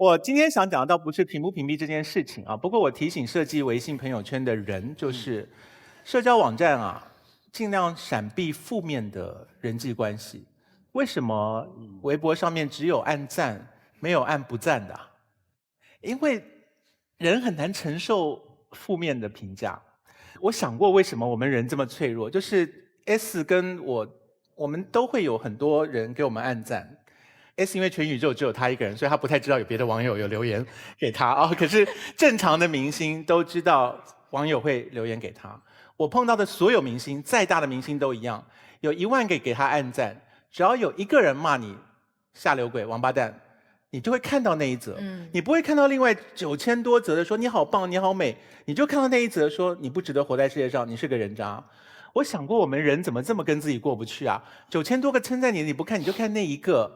我今天想讲的倒不是屏不屏蔽这件事情啊，不过我提醒设计微信朋友圈的人，就是社交网站啊，尽量闪避负面的人际关系。为什么微博上面只有按赞，没有按不赞的啊？因为人很难承受负面的评价。我想过为什么我们人这么脆弱，就是 S 跟我们都会有很多人给我们按赞。S 因为全宇宙只有他一个人，所以他不太知道有别的网友有留言给他啊。可是正常的明星都知道网友会留言给他。我碰到的所有明星，再大的明星都一样，有1万个给他按赞，只要有一个人骂你下流鬼、王八蛋，你就会看到那一则。你不会看到另外9000多则的说你好棒、你好美，你就看到那一则说你不值得活在世界上，你是个人渣。我想过我们人怎么这么跟自己过不去啊？9000多个称赞你，你不看，你就看那一个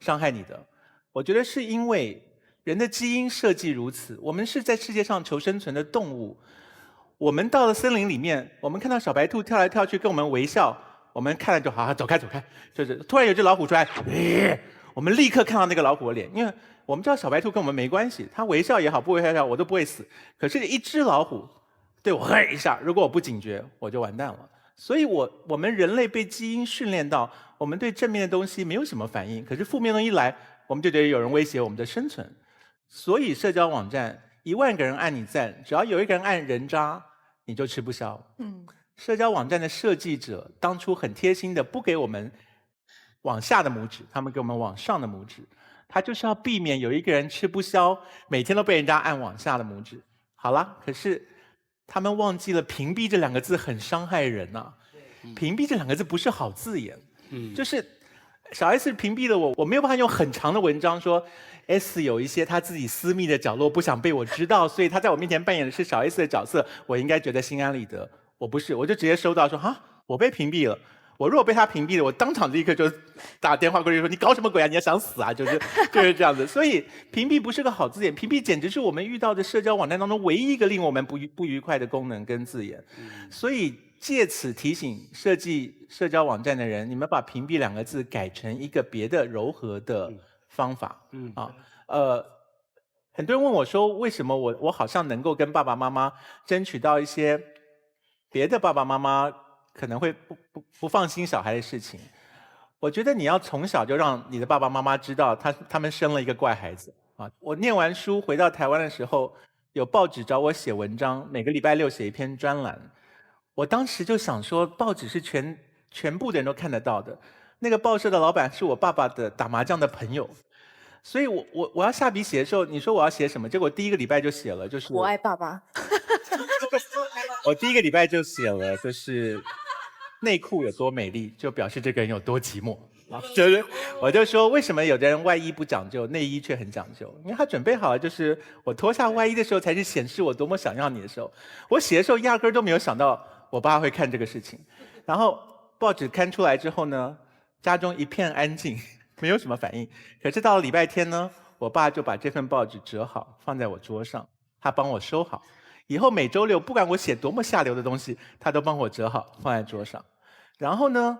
伤害你的。我觉得是因为人的基因设计如此，我们是在世界上求生存的动物。我们到了森林里面，我们看到小白兔跳来跳去跟我们微笑，我们看了就好，走开走开。就是突然有只老虎出来，我们立刻看到那个老虎的脸，因为我们知道小白兔跟我们没关系，它微笑也好，不微笑也好，我都不会死。可是一只老虎对我嘿一下，如果我不警觉，我就完蛋了。所以我们人类被基因训练到，我们对正面的东西没有什么反应，可是负面的东西一来，我们就觉得有人威胁我们的生存。所以社交网站1万个人按你赞，只要有一个人按人渣，你就吃不消。社交网站的设计者当初很贴心的，不给我们往下的拇指，他们给我们往上的拇指，他就是要避免有一个人吃不消，每天都被人家按往下的拇指。好了，可是他们忘记了屏蔽这2个字很伤害人呐、屏蔽这2个字不是好字眼。就是小 S 屏蔽了我，我没有办法用很长的文章说 S 有一些他自己私密的角落不想被我知道，所以他在我面前扮演的是小 S 的角色，我应该觉得心安理得。我不是，我就直接收到说哈，我被屏蔽了。我如果被他屏蔽了，我当场立刻就打电话过去说你搞什么鬼啊？你要想死啊？就是这样子。所以屏蔽不是个好字眼，屏蔽简直是我们遇到的社交网站当中唯一一个令我们不愉快的功能跟字眼。所以借此提醒设计社交网站的人，你们把屏蔽2个字改成一个别的柔和的方法。很多人问我说，为什么我好像能够跟爸爸妈妈争取到一些别的爸爸妈妈可能会不放心小孩的事情？我觉得你要从小就让你的爸爸妈妈知道他们生了一个怪孩子啊！我念完书回到台湾的时候，有报纸找我写文章，每个礼拜6写一篇专栏。我当时就想说，报纸是全部的人都看得到的。那个报社的老板是我爸爸的打麻将的朋友，所以我要下笔写的时候，你说我要写什么？结果第1个礼拜就写了，就是我爱爸爸。我第1个礼拜就写了，就是内裤有多美丽，就表示这个人有多寂寞。就是我就说，为什么有的人外衣不讲究，内衣却很讲究？因为他准备好了，就是我脱下外衣的时候，才是显示我多么想要你的时候。我写的时候压根儿都没有想到我爸会看这个事情。然后报纸刊出来之后呢，家中一片安静，没有什么反应。可是到了礼拜天呢，我爸就把这份报纸折好，放在我桌上，他帮我收好。以后每周6，不管我写多么下流的东西，他都帮我折好，放在桌上。然后呢，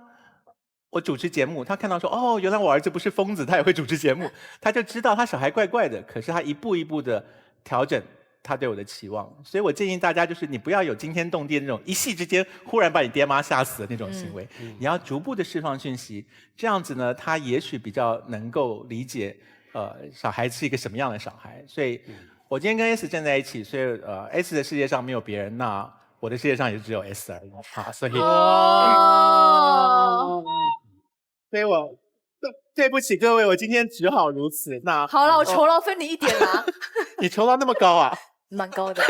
我主持节目，他看到说，哦，原来我儿子不是疯子，他也会主持节目，他就知道他小孩怪怪的，可是他一步一步的调整他对我的期望。所以我建议大家，就是你不要有惊天动地的那种一夕之间忽然把你爹妈吓死的那种行为，你要逐步的释放讯息，这样子呢，他也许比较能够理解，小孩是一个什么样的小孩。所以我今天跟 S 站在一起，所以S 的世界上没有别人，那我的世界上也只有 S 而已。好，所以。所以我对不起各位，我今天只好如此。那好了，我酬劳分你1点啦。你酬劳那么高啊？蛮高的。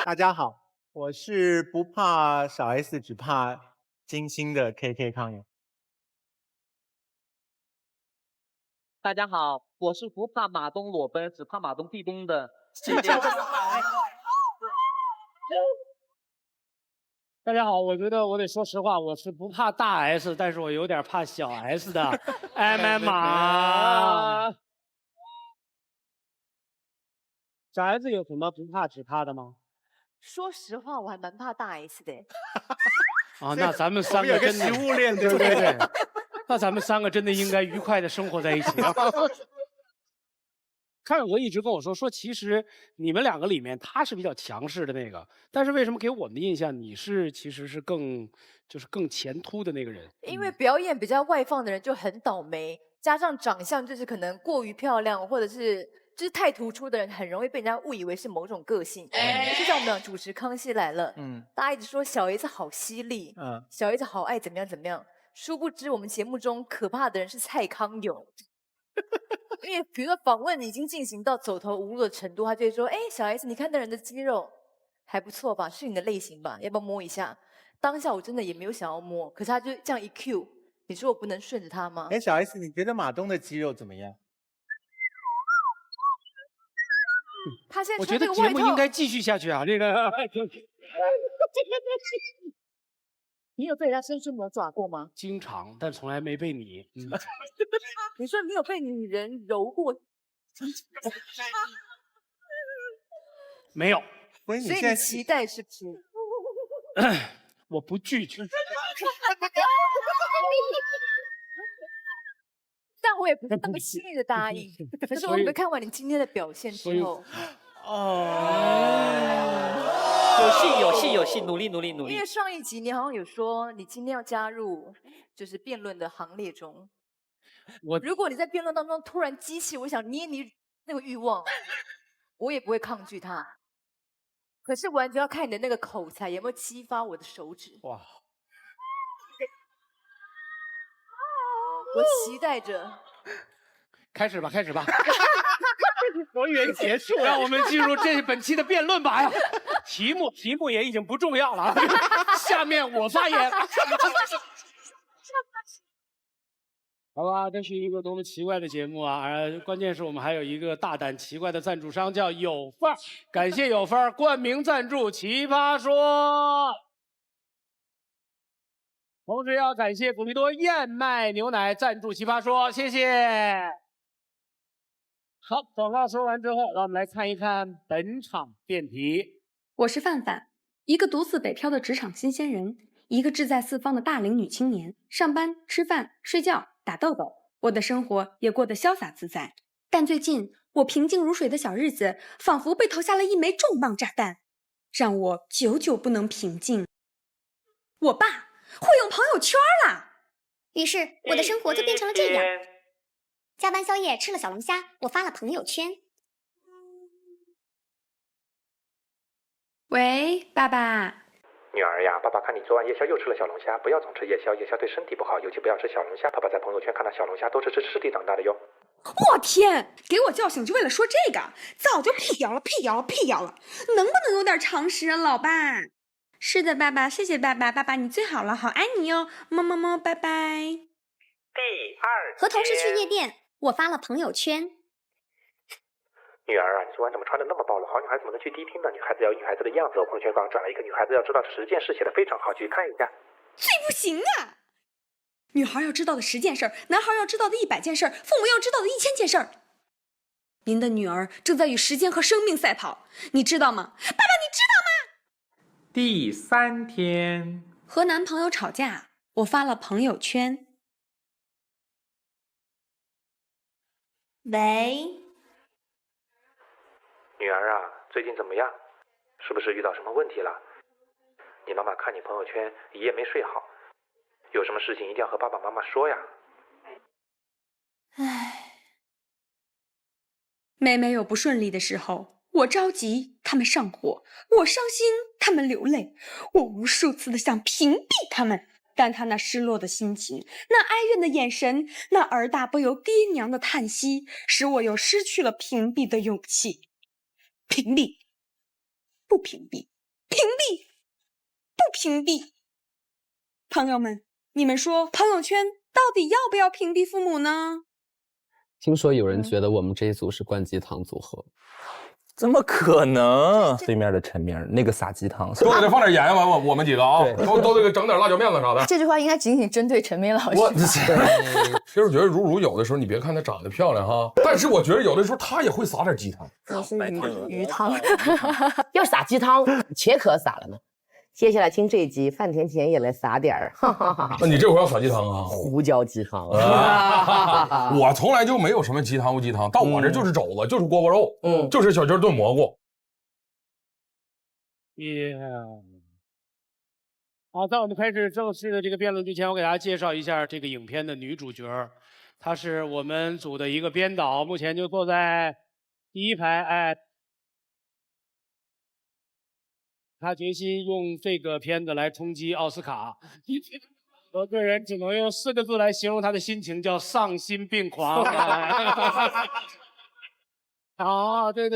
大家好，我是不怕小 S， 只怕金星的 KK 康永。大家好，我是不怕马东裸奔，只怕马东地崩的。大家好，我觉得我得说实话，我是不怕大 S， 但是我有点怕小 S 的艾玛。小 S 有什么不怕只怕的吗？说实话，我还蛮怕大 S 的。啊，那咱们3个真的食物链，对不对？对。那咱们3个真的应该愉快的生活在一起。康永哥一直跟我说，其实你们两个里面他是比较强势的那个，但是为什么给我们的印象你其实是更前突的那个人？因为表演比较外放的人就很倒霉，加上长相就是可能过于漂亮，或者是就是太突出的人，很容易被人家误以为是某种个性。就像我们俩主持《康熙来了》，大家一直说小 S 好犀利，小 S 好爱怎么样怎么样，殊不知我们节目中可怕的人是蔡康永。因为比如说访问已经进行到走投无路的程度，他就会说：“哎，小 S， 你看那人的肌肉还不错吧？是你的类型吧？要不要摸一下？”当下我真的也没有想要摸，可是他就这样一 Q， 你说我不能顺着他吗？哎，小 S， 你觉得马东的肌肉怎么样？他现在我觉得穿这个外套，节目应该继续下去啊，这个。你有被人家伸出魔爪过吗？经常，但从来没被你。你说你有被女人揉过？没有。所以你所以现在你期待是不是？我不拒绝。但我也不是那么轻易的答应。可是我没看完你今天的表现之后，有戏，努力。因为上一集你好像有说你今天要加入就是辩论的行列中。如果你在辩论当中突然激起我想捏你那个欲望，我也不会抗拒它。可是完全要看你的那个口才有没有激发我的手指。哇！我期待着。开始吧。我以为结束，让我们进入本期的辩论吧。哎呀，题目也已经不重要了。下面我发言。好吧，这是一个多么奇怪的节目啊！关键是我们还有一个大胆奇怪的赞助商，叫有范儿。感谢有范儿冠名赞助《奇葩说》，同时要感谢古力多燕麦牛奶赞助《奇葩说》，谢谢。好，广告说完之后，让我们来看一看本场辩题。我是范范，一个独自北漂的职场新鲜人，一个志在四方的大龄女青年，上班、吃饭、睡觉、打豆豆，我的生活也过得潇洒自在。但最近，我平静如水的小日子，仿佛被投下了一枚重磅炸弹，让我久久不能平静。我爸会用朋友圈啦，于是我的生活就变成了这样。加班宵夜吃了小龙虾，我发了朋友圈。喂，爸爸。女儿呀，爸爸看你昨晚夜宵又吃了小龙虾，不要总吃夜宵，夜宵对身体不好，尤其不要吃小龙虾。爸爸在朋友圈看到小龙虾都是吃尸体长大的哟。我天，给我叫醒就为了说这个，早就辟谣了，能不能有点常识啊，老爸？是的，爸爸，谢谢爸爸，爸爸你最好了，好爱你哟，么么么，拜拜。第二天，和同事去夜店，我发了朋友圈。女儿啊，你昨晚怎么穿的那么暴露？好女孩怎么能去迪厅呢？女孩子要有女孩子的样子。我朋友圈刚转了一个女孩子要知道的10件事，写的非常好，去看一下。这不行啊！女孩要知道的10件事，男孩要知道的100件事，父母要知道的1000件事。您的女儿正在与时间和生命赛跑，你知道吗？爸爸，你知道吗？第3天，和男朋友吵架，我发了朋友圈。喂，女儿啊，最近怎么样？是不是遇到什么问题了？你妈妈看你朋友圈一夜没睡好，有什么事情一定要和爸爸妈妈说呀。唉，妹妹有不顺利的时候，我着急，他们上火；我伤心，他们流泪。我无数次的想屏蔽他们，但他那失落的心情，那哀怨的眼神，那儿大不由爹娘的叹息，使我又失去了屏蔽的勇气。屏蔽，不屏蔽，屏蔽，不屏蔽。朋友们，你们说朋友圈到底要不要屏蔽父母呢？听说有人觉得我们这一组是灌鸡汤组合，怎么可能？对面的陈明那个撒鸡汤，多给他放点盐吧，我们几个啊，都得给整点辣椒面子啥的。这句话应该仅仅针对陈明老师。我其实觉得如有的时候，你别看她长得漂亮哈，但是我觉得有的时候她也会撒点鸡汤。我是鱼汤，要撒鸡汤，且可撒了呢。接下来听这一集，范甜甜也来撒点儿。那你这会儿要撒鸡汤啊？胡椒鸡汤。我从来就没有什么鸡汤不鸡汤，到我这就是肘子，就是锅包肉，就是小鸡炖蘑菇。好，在我们开始正式的这个辩论之前，我给大家介绍一下这个影片的女主角，她是我们组的一个编导，目前就坐在第一排。哎，她决心用这个片子来冲击奥斯卡。我个人只能用4个字来形容她的心情，叫丧心病狂。好，对，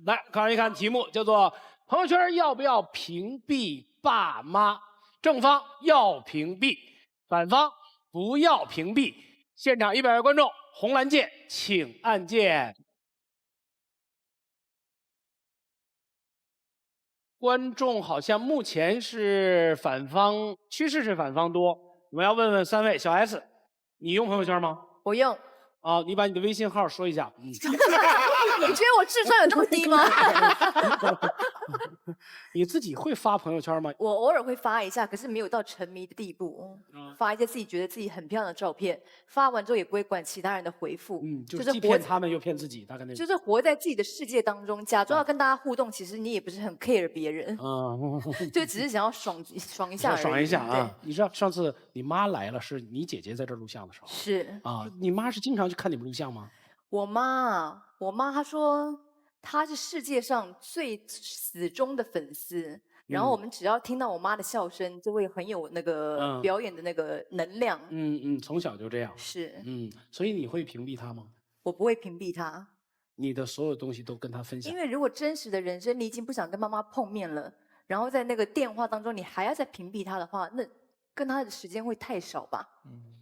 来看一看题目，叫做朋友圈要不要屏蔽爸妈？正方要屏蔽，反方不要屏蔽。现场100位观众，红蓝键请按键。观众好像目前是反方，趋势是反方多。我们要问问3位，小 S， 你用朋友圈吗？我用。啊，你把你的微信号说一下。你觉得我智商有那么低吗？你自己会发朋友圈吗？我偶尔会发一下，可是没有到沉迷的地步。发一些自己觉得自己很漂亮的照片，发完之后也不会管其他人的回复。就是既骗他们又骗自己，大概那种。就是活在自己的世界当中，假装要跟大家互动，其实你也不是很 care 别人。就只是想要爽一下而已。爽一下啊！你知道上次你妈来了，是你姐姐在这儿录像的时候。是啊，你妈是经常去看你们录像吗？我妈她说她是世界上最死忠的粉丝，然后我们只要听到我妈的笑声，就会很有那个表演的那个能量。从小就这样。是。所以你会屏蔽她吗？我不会屏蔽她。你的所有东西都跟她分享。因为如果真实的人生你已经不想跟妈妈碰面了，然后在那个电话当中你还要再屏蔽她的话，那跟她的时间会太少吧？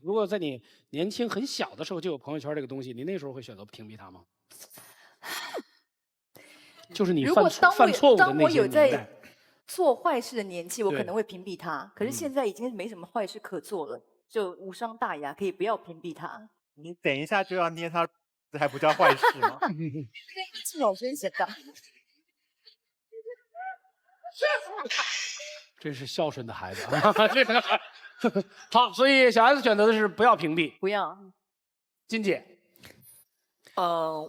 如果在你年轻很小的时候就有朋友圈这个东西，你那时候会选择屏蔽它吗？就是你犯错误的那些年代。当我有在做坏事的年纪，我可能会屏蔽他。可是现在已经没什么坏事可做了，就无伤大雅，可以不要屏蔽他。你等一下就要捏他，这还不叫坏事吗？这种真实的。真是孝顺的孩子啊！好，所以小 S 选择的是不要屏蔽，不要。金姐，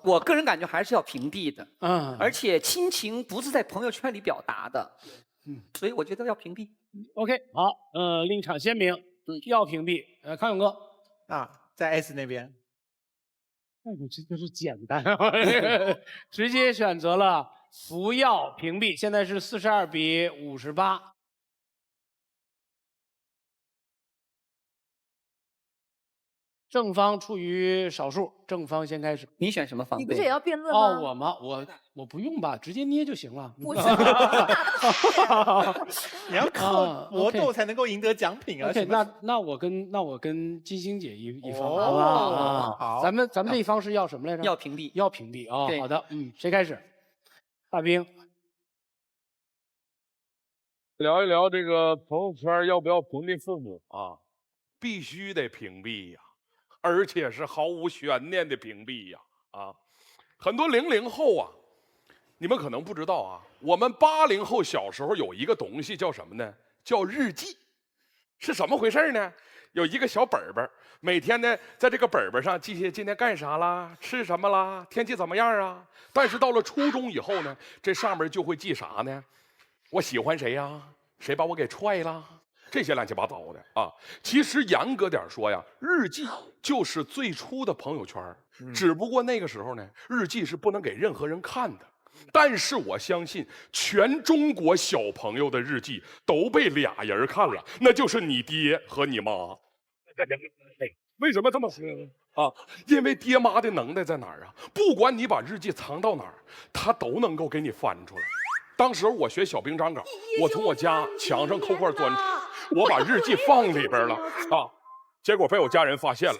我个人感觉还是要屏蔽的，而且亲情不是在朋友圈里表达的，所以我觉得要屏蔽。OK， 好，立场鲜明，要屏蔽。康永哥啊，在 S 那边，这就是简单，直接选择了不要屏蔽。现在是42比58。正方处于少数，正方先开始。你选什么方？你不是也要辩论吗？我吗？我不用吧，直接捏就行了。不是，你要靠搏斗才能够赢得奖品啊。OK， 那我跟金星姐一方，好吧？好，咱们这一方是要什么来着？要屏蔽，要屏蔽啊。好的，谁开始？大兵。聊一聊这个朋友圈要不要屏蔽父母啊？必须得屏蔽呀。而且是毫无悬念的屏蔽呀！很多00后啊，你们可能不知道啊，我们80后小时候有一个东西叫什么呢？叫日记。是什么回事呢？有一个小本本，每天呢在这个本本上记下今天干啥啦，吃什么啦，天气怎么样啊。但是到了初中以后呢，这上面就会记啥呢？我喜欢谁呀？谁把我给踹了？这些乱七八糟的啊，其实严格点说呀，日记就是最初的朋友圈，只不过那个时候呢，日记是不能给任何人看的。但是我相信，全中国小朋友的日记都被俩人看了，那就是你爹和你妈。为什么这么说啊？因为爹妈的能耐在哪儿啊？不管你把日记藏到哪儿，他都能够给你翻出来。当时我学小兵张岗，我从我家墙上抠块砖头，我把日记放里边了啊，结果被我家人发现了。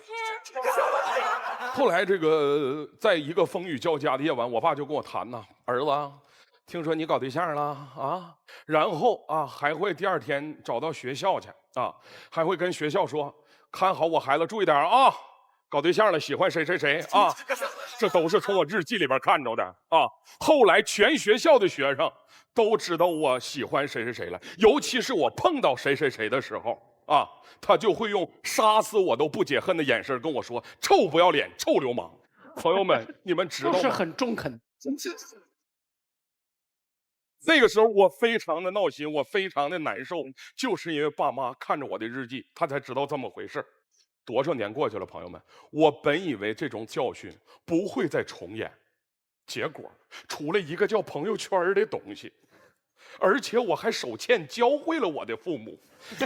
后来这个在一个风雨交加的夜晚，我爸就跟我谈呐，儿子，听说你搞对象了啊，然后啊还会第2天找到学校去啊，还会跟学校说，看好我孩子，注意点啊，搞对象了，喜欢谁谁谁啊，这都是从我日记里边看着的啊。后来全学校的学生都知道我喜欢谁谁谁了，尤其是我碰到谁谁谁的时候啊，他就会用杀死我都不解恨的眼神跟我说：“臭不要脸，臭流氓。”朋友们，你们知道吗？是很中肯。那个时候我非常的闹心，我非常的难受，就是因为爸妈看着我的日记，他才知道这么回事。多少年过去了，朋友们，我本以为这种教训不会再重演，结果出了一个叫朋友圈的东西，而且我还手欠教会了我的父母。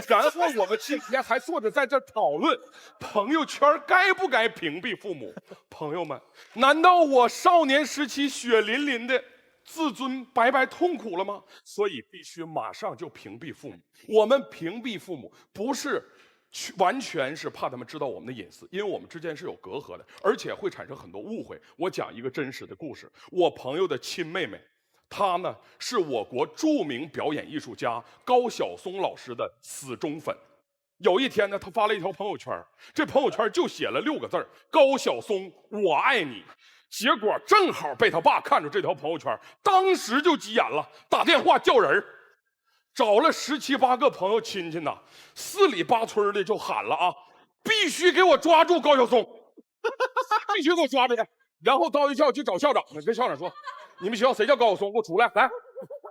然后我们今天还坐着在这讨论朋友圈该不该屏蔽父母。朋友们，难道我少年时期血淋淋的自尊白白痛苦了吗？所以必须马上就屏蔽父母。我们屏蔽父母不是完全是怕他们知道我们的隐私，因为我们之间是有隔阂的，而且会产生很多误会。我讲一个真实的故事，我朋友的亲妹妹，她呢是我国著名表演艺术家高晓松老师的死忠粉。有一天呢，她发了一条朋友圈，这朋友圈就写了6个字：高晓松，我爱你。结果正好被他爸看着这条朋友圈，当时就急眼了，打电话叫人，找了17、18个朋友亲戚呐，4里8村的就喊了啊，必须给我抓住高晓松，必须给我抓住他。然后到学校去找校长，跟校长说，你们学校谁叫高晓松，给我出来，来，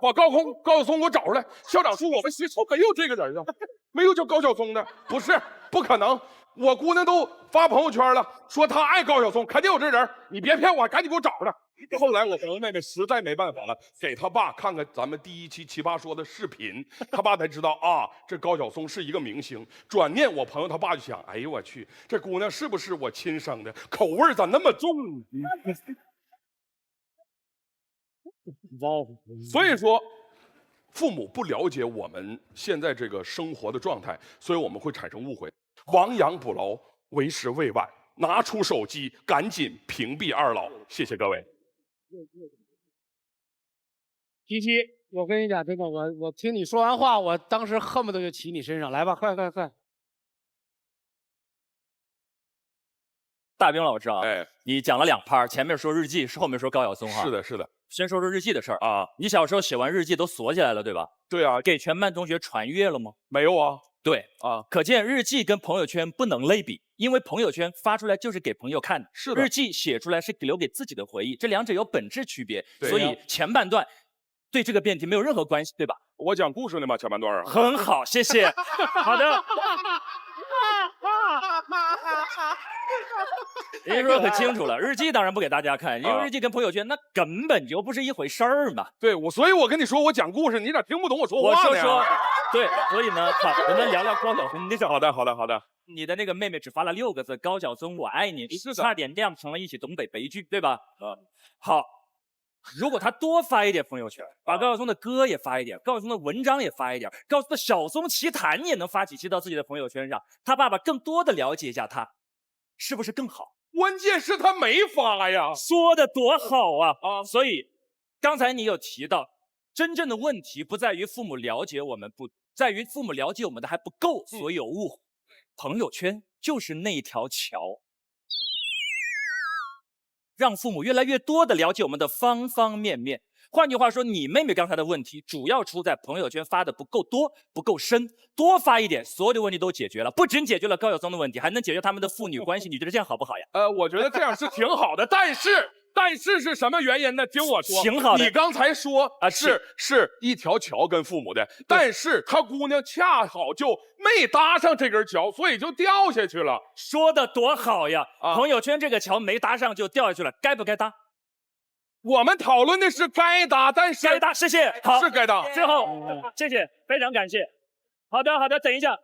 把高晓松给我找出来。校长说，我们学校没有这个人啊，没有叫高晓松的，不是，不可能。我姑娘都发朋友圈了，说她爱高晓松，肯定有这人，你别骗我，赶紧给我找着。后来我朋友妹妹实在没办法了，给他爸看看咱们第1期奇葩说的视频，他爸才知道啊，这高晓松是一个明星。转念我朋友他爸就想，哎呦我去，这姑娘是不是我亲生的？口味咋那么重？所以说，父母不了解我们现在这个生活的状态，所以我们会产生误会。亡羊补牢，为时未晚。拿出手机，赶紧屏蔽二老。谢谢各位。七七，我跟你讲，真的，我听你说完话，我当时恨不得就骑你身上来吧，快！大兵老师啊，你讲了2趴，前面说日记，后面说高晓松哈。是的，是的。先说说日记的事儿啊，你小时候写完日记都锁起来了，对吧？对啊。给全班同学传阅了吗？没有啊。对啊，可见日记跟朋友圈不能类比，因为朋友圈发出来就是给朋友看的，是的。日记写出来是留给自己的回忆，这2者有本质区别。所以前半段对这个辩题没有任何关系，对吧？我讲故事呢嘛，前半段啊。很好，谢谢。好的。人家说可清楚了，日记当然不给大家看，因为日记跟朋友圈那根本就不是一回事儿嘛。对，所以我跟你说，我讲故事，你咋听不懂我说话呢？我说，对，所以呢，好，我们聊聊高晓松的事。好的。你的那个妹妹只发了6个字：高晓松，我爱你，差点酿成了一起东北悲剧，对吧？好，如果他多发一点朋友圈，把高晓松的歌也发一点，高晓松的文章也发一点，高晓松的晓松奇谈也能发几期到自己的朋友圈上，他爸爸更多的了解一下他，是不是更好？关键是他没发呀，说的多好啊！所以刚才你有提到，真正的问题不在于父母了解我们，不在于父母了解我们的还不够，所以有误会。朋友圈就是那条桥，让父母越来越多的了解我们的方方面面。换句话说，你妹妹刚才的问题主要出在朋友圈发的不够多、不够深，多发一点，所有的问题都解决了。不仅解决了高晓松的问题，还能解决他们的父女关系。你觉得这样好不好呀？我觉得这样是挺好的，但是是什么原因呢？听我说，挺好的。你刚才说啊，是一条桥跟父母的，但是他姑娘恰好就没搭上这根桥，所以就掉下去了。说的多好呀！朋友圈这个桥没搭上就掉下去了，该不该搭？我们讨论的是该搭，但是该搭，谢谢。好，是该搭。最后，谢谢，非常感谢。好的，等一下，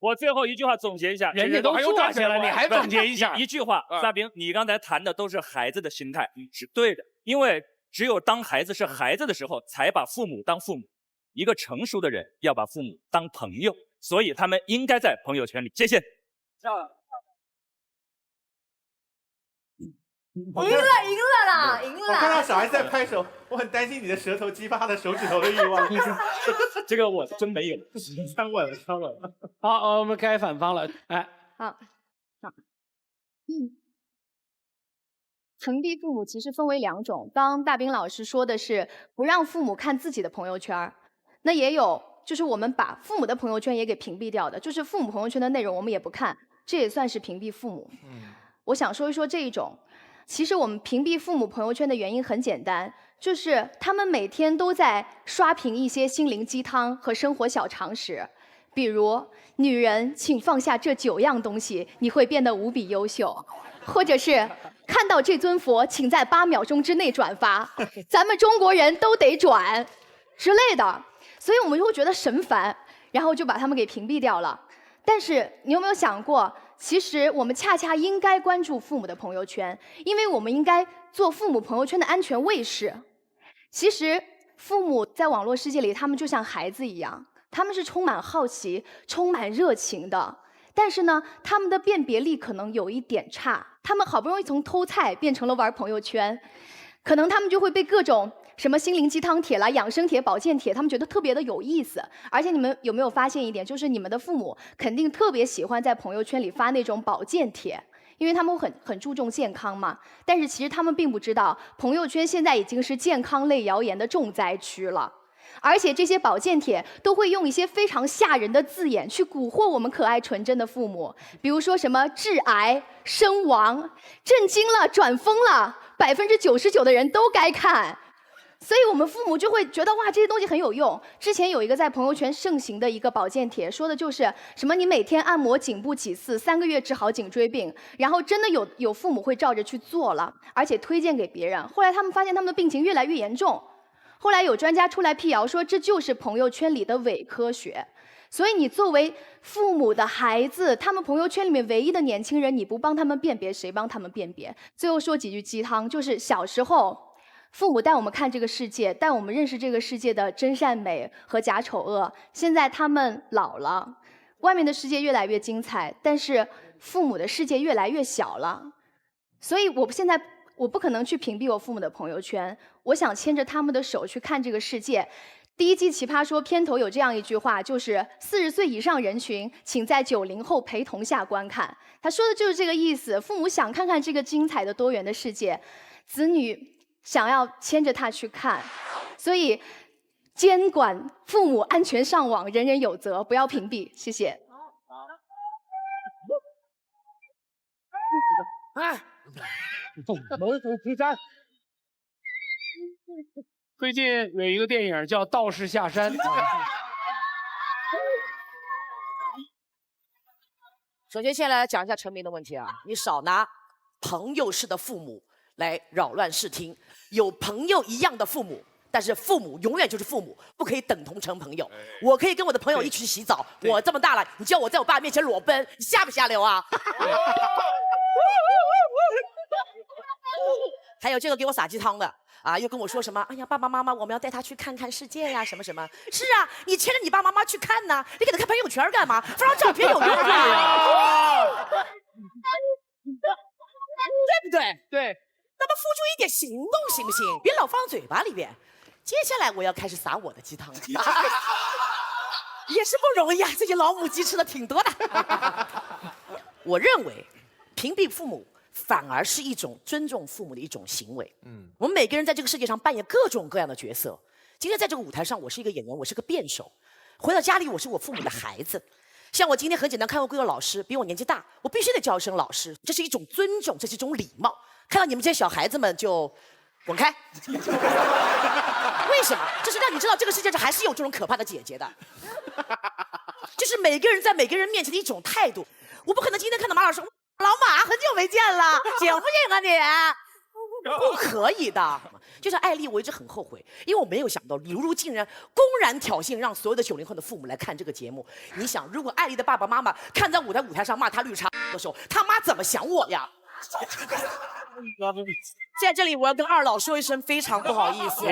我最后一句话总结一下。人家都坐下了，你还总结一下？一句话，大兵，你刚才谈的都是孩子的心态，是对的。因为只有当孩子是孩子的时候，才把父母当父母。一个成熟的人要把父母当朋友，所以他们应该在朋友圈里。谢谢。赢了！我看到小孩在拍手，我很担心你的舌头激发了手指头的欲望。这个我真没有，伤稳了。好，我们该反方了。哎，好。屏蔽父母其实分为2种，刚大兵老师说的是不让父母看自己的朋友圈，那也有就是我们把父母的朋友圈也给屏蔽掉的，就是父母朋友圈的内容我们也不看，这也算是屏蔽父母。我想说一说这一种，其实我们屏蔽父母朋友圈的原因很简单，就是他们每天都在刷屏一些心灵鸡汤和生活小常识，比如女人请放下这9样东西，你会变得无比优秀，或者是看到这尊佛，请在8秒钟之内转发，咱们中国人都得转之类的，所以我们就会觉得神烦，然后就把他们给屏蔽掉了。但是你有没有想过，其实我们恰恰应该关注父母的朋友圈，因为我们应该做父母朋友圈的安全卫士。其实父母在网络世界里，他们就像孩子一样，他们是充满好奇、充满热情的，但是呢，他们的辨别力可能有一点差。他们好不容易从偷菜变成了玩朋友圈，可能他们就会被各种什么心灵鸡汤帖啦、养生帖、保健帖，他们觉得特别的有意思。而且你们有没有发现一点，就是你们的父母肯定特别喜欢在朋友圈里发那种保健帖，因为他们很注重健康嘛。但是其实他们并不知道，朋友圈现在已经是健康类谣言的重灾区了。而且这些保健帖都会用一些非常吓人的字眼去蛊惑我们可爱纯真的父母，比如说什么致癌、身亡，震惊了、转疯了，99%的人都该看。所以我们父母就会觉得哇，这些东西很有用。之前有一个在朋友圈盛行的一个保健帖，说的就是什么你每天按摩颈部几次，3个月治好颈椎病。然后真的有父母会照着去做了，而且推荐给别人。后来他们发现他们的病情越来越严重。后来有专家出来辟谣说，这就是朋友圈里的伪科学。所以你作为父母的孩子，他们朋友圈里面唯一的年轻人，你不帮他们辨别，谁帮他们辨别？最后说几句鸡汤，就是小时候父母带我们看这个世界，带我们认识这个世界的真善美和假丑恶。现在他们老了，外面的世界越来越精彩，但是父母的世界越来越小了。所以现在我不可能去屏蔽我父母的朋友圈，我想牵着他们的手去看这个世界。第1季奇葩说片头有这样一句话，就是40岁以上人群，请在90后陪同下观看。他说的就是这个意思，父母想看看这个精彩的多元的世界，子女想要牵着他去看。所以监管父母安全上网，人人有责，不要屏蔽，谢谢。哎，猛虎平山。最近有一个电影叫《道士下山》。首先，先来讲一下陈明的问题啊，你少拿朋友式的父母来扰乱视听，有朋友一样的父母。但是父母永远就是父母，不可以等同成朋友。我可以跟我的朋友一起去洗澡，我这么大了，你叫我在我爸面前裸奔，你下不下流啊？还有这个给我撒鸡汤的啊，又跟我说什么？哎呀，爸爸妈妈，我们要带他去看看世界呀，什么什么？是啊，你牵着你爸爸妈妈去看呢，你给他看朋友圈干嘛？发张照片有用吗？对不对？对。那么付诸一点行动行不行？别老放嘴巴里边。接下来我要开始撒我的鸡汤了，也是不容易啊，最近老母鸡吃的挺多的。我认为，屏蔽父母反而是一种尊重父母的一种行为。我们每个人在这个世界上扮演各种各样的角色。今天在这个舞台上，我是一个演员，我是个辩手；回到家里，我是我父母的孩子。像我今天很简单，看过各个老师，比我年纪大，我必须得叫一声老师，这是一种尊重，这是一种礼貌。看到你们这些小孩子们就滚开。为什么？就是让你知道这个世界上还是有这种可怕的姐姐的，就是每个人在每个人面前的一种态度。我不可能今天看到马老师，老马很久没见了，行不行啊你？不可以的。就像艾丽，我一直很后悔，因为我没有想到刘如竟然公然挑衅，让所有的90后的父母来看这个节目。你想，如果艾丽的爸爸妈妈看在舞台上骂他绿茶的时候，他妈怎么想我呀？在这里，我要跟二老说一声非常不好意思。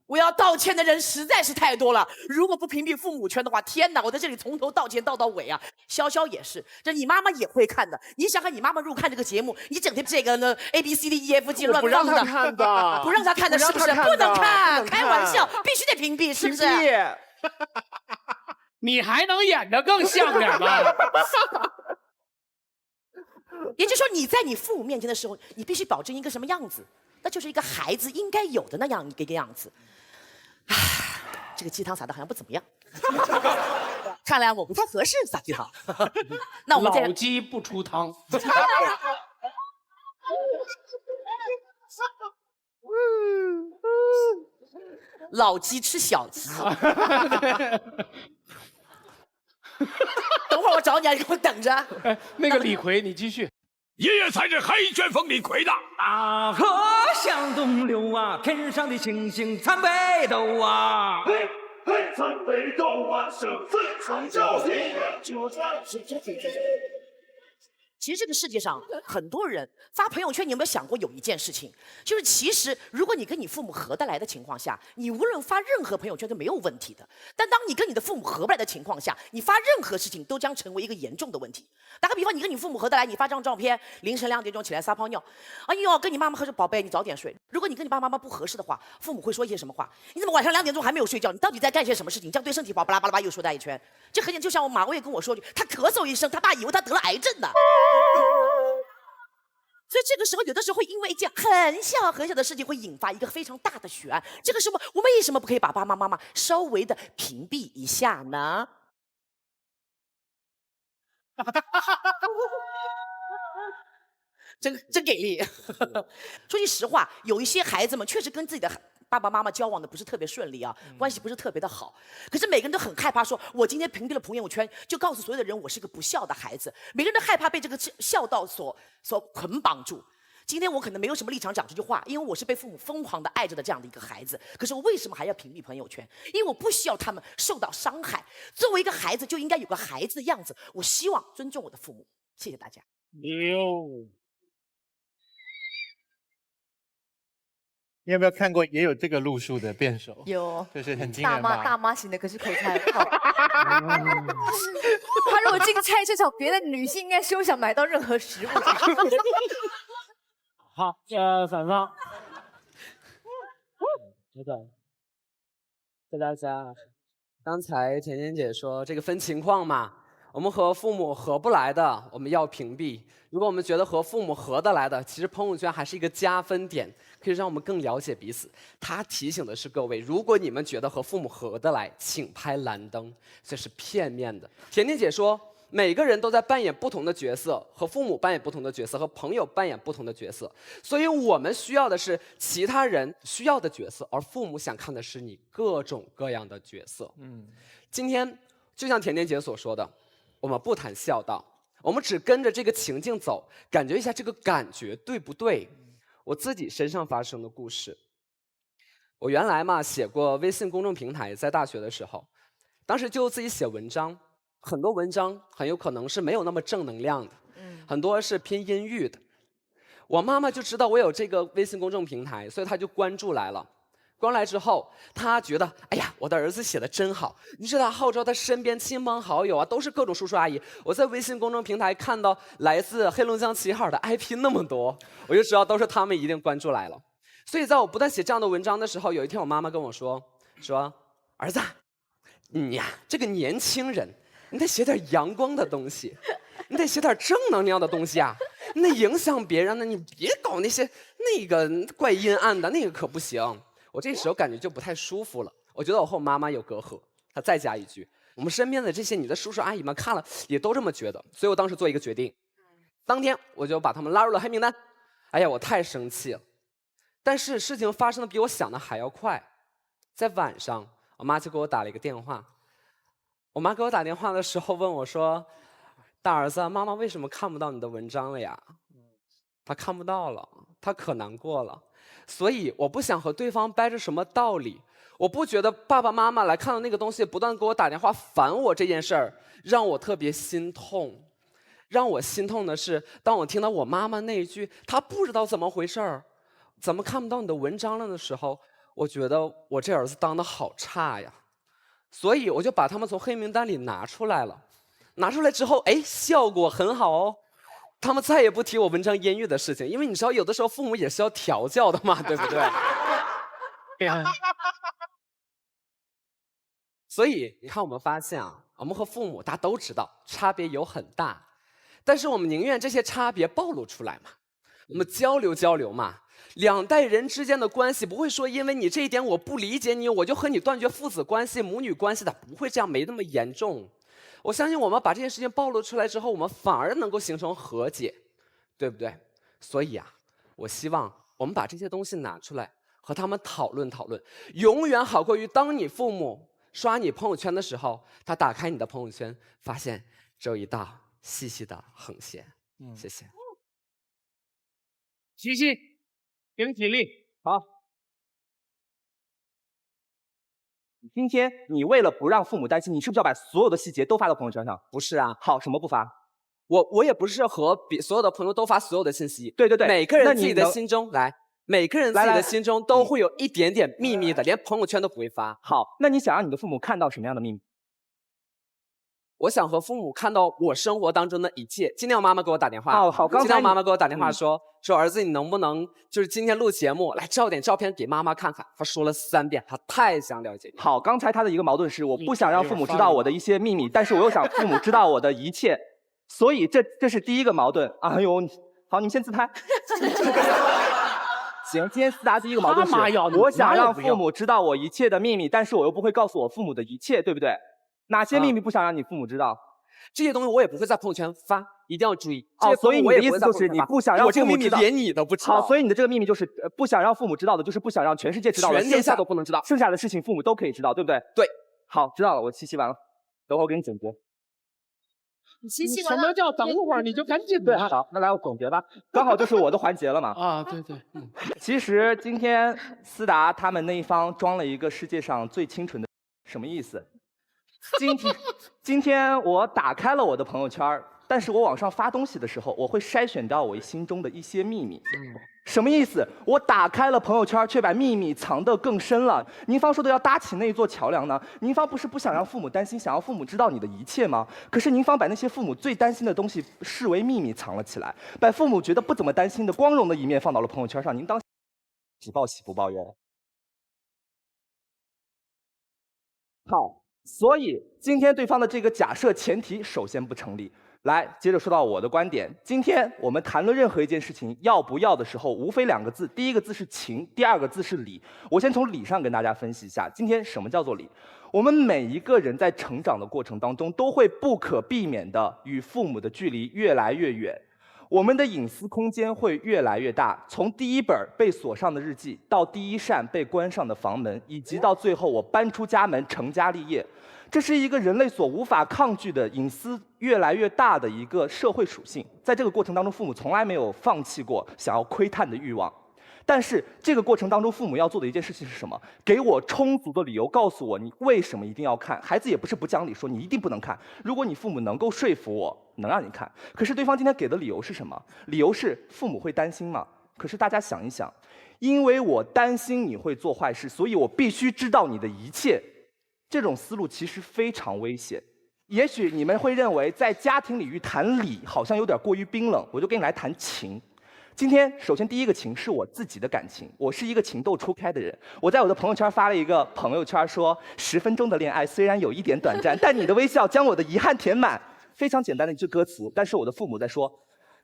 我要道歉的人实在是太多了，如果不屏蔽父母圈的话，天哪，我在这里从头道歉道到尾啊！潇潇也是，这你妈妈也会看的。你想看你妈妈如果看这个节目，你整天这个呢 A B C D E F G 乱放的，不让她看的，不让她看的，是不是？不能看，开玩笑，必须得屏蔽，是不是？你还能演得更像点吗？也就是说，你在你父母面前的时候，你必须保证一个什么样子？那就是一个孩子应该有的那样一个样子。唉，这个鸡汤撒的好像不怎么样，看来我不太合适撒鸡汤。那我们再老鸡不出汤。老鸡吃小鸡。等会儿我找你啊，你给我等着。那个李逵，你继续。爷爷才是黑旋风李逵的。大河向东流啊，天上的星星参北斗啊。嘿，参北斗啊，生死成交心，就算是这。其实这个世界上很多人发朋友圈，你有没有想过有一件事情，就是其实如果你跟你父母合得来的情况下，你无论发任何朋友圈都没有问题的。但当你跟你的父母合不来的情况下，你发任何事情都将成为一个严重的问题。打个比方，你跟你父母合得来，你发张照片，凌晨2点钟起来撒泡尿，哎呦，跟你妈妈说宝贝，你早点睡。如果你跟你爸爸妈妈不合适的话，父母会说一些什么话？你怎么晚上2点钟还没有睡觉？你到底在干些什么事情？这样对身体不好，巴拉巴拉巴拉又说带一圈。这很简单，就像我马薇跟我说句，他咳嗽一声，他爸以为他得了癌症呢。所以这个时候，有的时候会因为一件很小很小的事情，会引发一个非常大的血案。这个时候，我们为什么不可以把爸爸妈妈稍微的屏蔽一下呢？真给力！说句实话，有一些孩子们确实跟自己的爸爸妈妈交往的不是特别顺利啊，关系不是特别的好。可是每个人都很害怕说，我今天屏蔽了朋友圈，就告诉所有的人我是个不孝的孩子。每个人都害怕被这个孝道所捆绑住。今天我可能没有什么立场讲这句话，因为我是被父母疯狂的爱着的这样的一个孩子。可是我为什么还要屏蔽朋友圈？因为我不需要他们受到伤害。作为一个孩子，就应该有个孩子的样子。我希望尊重我的父母。谢谢大家。你有没有看过也有这个路数的辩手？有，就是很惊人吧？大妈型的，可是口才很好。他如果进菜市场，别的女性应该休想买到任何食物。好，反方。好的，谢谢大家。刚才甜甜姐说这个分情况嘛，我们和父母合不来的，我们要屏蔽；如果我们觉得和父母合得来的，其实朋友圈还是一个加分点，可以让我们更了解彼此。他提醒的是各位，如果你们觉得和父母合得来，请拍蓝灯，这是片面的。甜甜姐说，每个人都在扮演不同的角色，和父母扮演不同的角色，和朋友扮演不同的角色，所以我们需要的是其他人需要的角色，而父母想看的是你各种各样的角色。今天就像甜甜姐所说的，我们不谈孝道，我们只跟着这个情境走，感觉一下这个感觉对不对？我自己身上发生的故事，我原来嘛写过微信公众平台，在大学的时候，当时就自己写文章，很多文章很有可能是没有那么正能量的，很多是偏阴郁的。我妈妈就知道我有这个微信公众平台，所以她就关注来了。关来之后，他觉得，哎呀，我的儿子写的真好。于是他号召他身边亲朋好友啊，都是各种叔叔阿姨。我在微信公众平台看到来自黑龙江齐齐哈尔的 IP 那么多，我就知道都是他们一定关注来了。所以在我不断写这样的文章的时候，有一天我妈妈跟我说，儿子，你呀，这个年轻人，你得写点阳光的东西，你得写点正能量的东西啊，你得影响别人呢，你别搞那个怪阴暗的，那个可不行。我这时候感觉就不太舒服了，我觉得我和我妈妈有隔阂。她再加一句，我们身边的这些你的叔叔阿姨们看了也都这么觉得，所以我当时做一个决定，当天我就把他们拉入了黑名单。哎呀，我太生气了。但是事情发生的比我想的还要快，在晚上，我妈就给我打了一个电话。我妈给我打电话的时候问我说：“大儿子，妈妈为什么看不到你的文章了呀？”她看不到了，她可难过了。所以我不想和对方掰着什么道理，我不觉得爸爸妈妈来看到那个东西不断给我打电话烦我这件事儿让我特别心痛。让我心痛的是，当我听到我妈妈那一句她不知道怎么回事儿，怎么看不到你的文章了的时候，我觉得我这儿子当得好差呀。所以我就把他们从黑名单里拿出来了。拿出来之后，哎，效果很好哦。他们再也不提我文章阴郁的事情，因为你知道，有的时候父母也是要调教的嘛，对不对？所以你看，我们发现啊，我们和父母大家都知道差别有很大，但是我们宁愿这些差别暴露出来嘛，我们交流交流嘛。两代人之间的关系不会说因为你这一点我不理解你，我就和你断绝父子关系、母女关系的，不会这样，没那么严重。我相信我们把这件事情暴露出来之后，我们反而能够形成和解，对不对？所以啊，我希望我们把这些东西拿出来和他们讨论讨论，永远好过于当你父母刷你朋友圈的时候，他打开你的朋友圈，发现只有一道细细的横线。谢谢。西西，给你体力。好。今天你为了不让父母担心，你是不是要把所有的细节都发到朋友圈上？不是啊。好，什么不发？我也不是和所有的朋友都发所有的信息。对对对，每个人自己的心中每个人自己的心中都会有一点点秘密的，连朋友圈都不会发。好，那你想让你的父母看到什么样的秘密？我想和父母看到我生活当中的一切。今天我妈妈给我打电话，好，刚才今天我妈妈给我打电话说儿子，你能不能就是今天录节目来照点照片给妈妈看看？她说了3遍，她太想了解你。好，刚才她的一个矛盾是，我不想让父母知道我的一些秘密，但是我又想父母知道我的一切，所以这是第一个矛盾。哎呦，好，你们先自拍。行，今天思达第一个矛盾是，我想让父母知道我一切的秘密，但是我又不会告诉我父母的一切，对不对？哪些秘密不想让你父母知道？这些东西我也不会在朋友圈发，一定要注意。所以你的意思就是你不想让父母知道，连你都不知道。好，所以你的这个秘密就是不想让父母知道的，就是不想让全世界知道的，全天下都不能知道，剩下的事情父母都可以知道，对不对？对。好，知道了，我七完了，等会儿我给你总结。你七完了？什么叫等会儿？你就赶紧对，好，那来我总结吧，刚好就是我的环节了嘛。对对，其实今天思达他们那一方装了一个世界上最清纯的，什么意思？今天我打开了我的朋友圈，但是我往上发东西的时候，我会筛选到我心中的一些秘密。什么意思？我打开了朋友圈，却把秘密藏得更深了。您方说的要搭起那座桥梁呢？您方不是不想让父母担心，想要父母知道你的一切吗？可是您方把那些父母最担心的东西视为秘密藏了起来，把父母觉得不怎么担心的光荣的一面放到了朋友圈上。您当只报喜不报忧。好。所以今天对方的这个假设前提首先不成立。来，接着说到我的观点。今天我们谈论任何一件事情要不要的时候，无非2个字，第一个字是情，第2个字是理。我先从理上跟大家分析一下，今天什么叫做理？我们每一个人在成长的过程当中，都会不可避免的与父母的距离越来越远。我们的隐私空间会越来越大，从第一本被锁上的日记，到第一扇被关上的房门，以及到最后我搬出家门成家立业，这是一个人类所无法抗拒的隐私越来越大的一个社会属性。在这个过程当中，父母从来没有放弃过想要窥探的欲望。但是这个过程当中，父母要做的一件事情是什么？给我充足的理由，告诉我你为什么一定要看。孩子也不是不讲理，说你一定不能看。如果你父母能够说服我，能让你看。可是对方今天给的理由是什么？理由是父母会担心吗？可是大家想一想，因为我担心你会做坏事，所以我必须知道你的一切。这种思路其实非常危险。也许你们会认为在家庭领域谈理好像有点过于冰冷，我就跟你来谈情。今天，首先第一个情是我自己的感情，我是一个情窦初开的人。我在我的朋友圈发了一个朋友圈说：10分钟的恋爱虽然有一点短暂，但你的微笑将我的遗憾填满。非常简单的一句歌词，但是我的父母在说：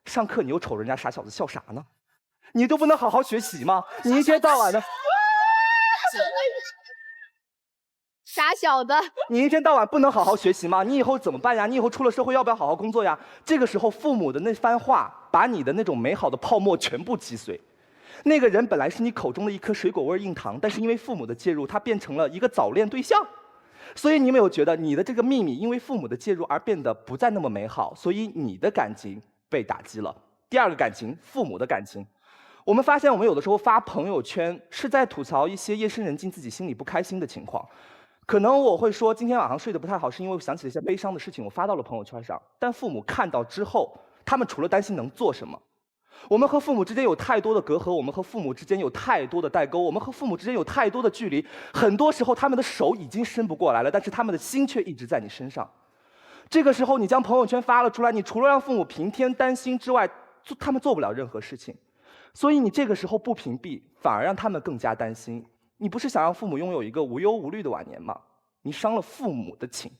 上课你又瞅人家傻小子笑啥呢？你都不能好好学习吗？你一天到晚的。傻小子，你一天到晚不能好好学习吗？你以后怎么办呀？你以后出了社会要不要好好工作呀？这个时候父母的那番话，把你的那种美好的泡沫全部击碎。那个人本来是你口中的一颗水果味硬糖，但是因为父母的介入，他变成了一个早恋对象。所以你有没有觉得你的这个秘密因为父母的介入而变得不再那么美好？所以你的感情被打击了。第二个感情，父母的感情。我们发现我们有的时候发朋友圈是在吐槽一些夜深人静自己心里不开心的情况。可能我会说今天晚上睡得不太好，是因为我想起了一些悲伤的事情，我发到了朋友圈上。但父母看到之后，他们除了担心能做什么？我们和父母之间有太多的隔阂，我们和父母之间有太多的代沟，我们和父母之间有太多的距离。很多时候他们的手已经伸不过来了，但是他们的心却一直在你身上。这个时候你将朋友圈发了出来，你除了让父母平添担心之外，他们做不了任何事情。所以你这个时候不屏蔽，反而让他们更加担心。你不是想让父母拥有一个无忧无虑的晚年吗？你伤了父母的情。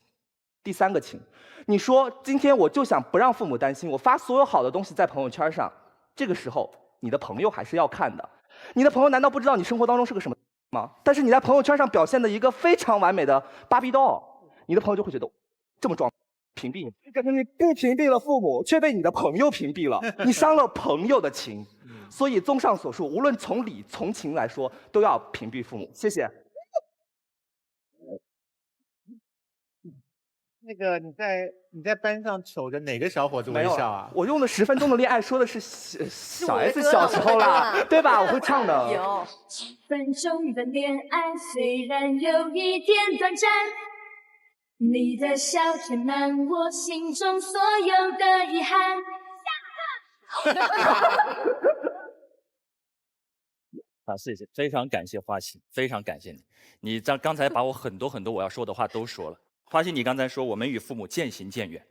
第3个情，你说今天我就想不让父母担心，我发所有好的东西在朋友圈上，这个时候你的朋友还是要看的。你的朋友难道不知道你生活当中是个什么吗？但是你在朋友圈上表现的一个非常完美的芭比 doll， 你的朋友就会觉得这么装，屏蔽你。可是你不屏蔽了父母，却被你的朋友屏蔽了，你伤了朋友的情。所以综上所述，无论从理从情来说，都要屏蔽父母。谢谢。那个你在班上瞅着哪个小伙子微笑啊？我用的10分钟的恋爱说的是小 S 小时候啦，对吧？我会唱的。有10分钟的恋爱，虽然有一点短暂，你的笑填满我心中所有的遗憾。啊，谢谢，非常感谢花心，非常感谢你。你刚才把我很多我要说的话都说了。花心，你刚才说我们与父母渐行渐远，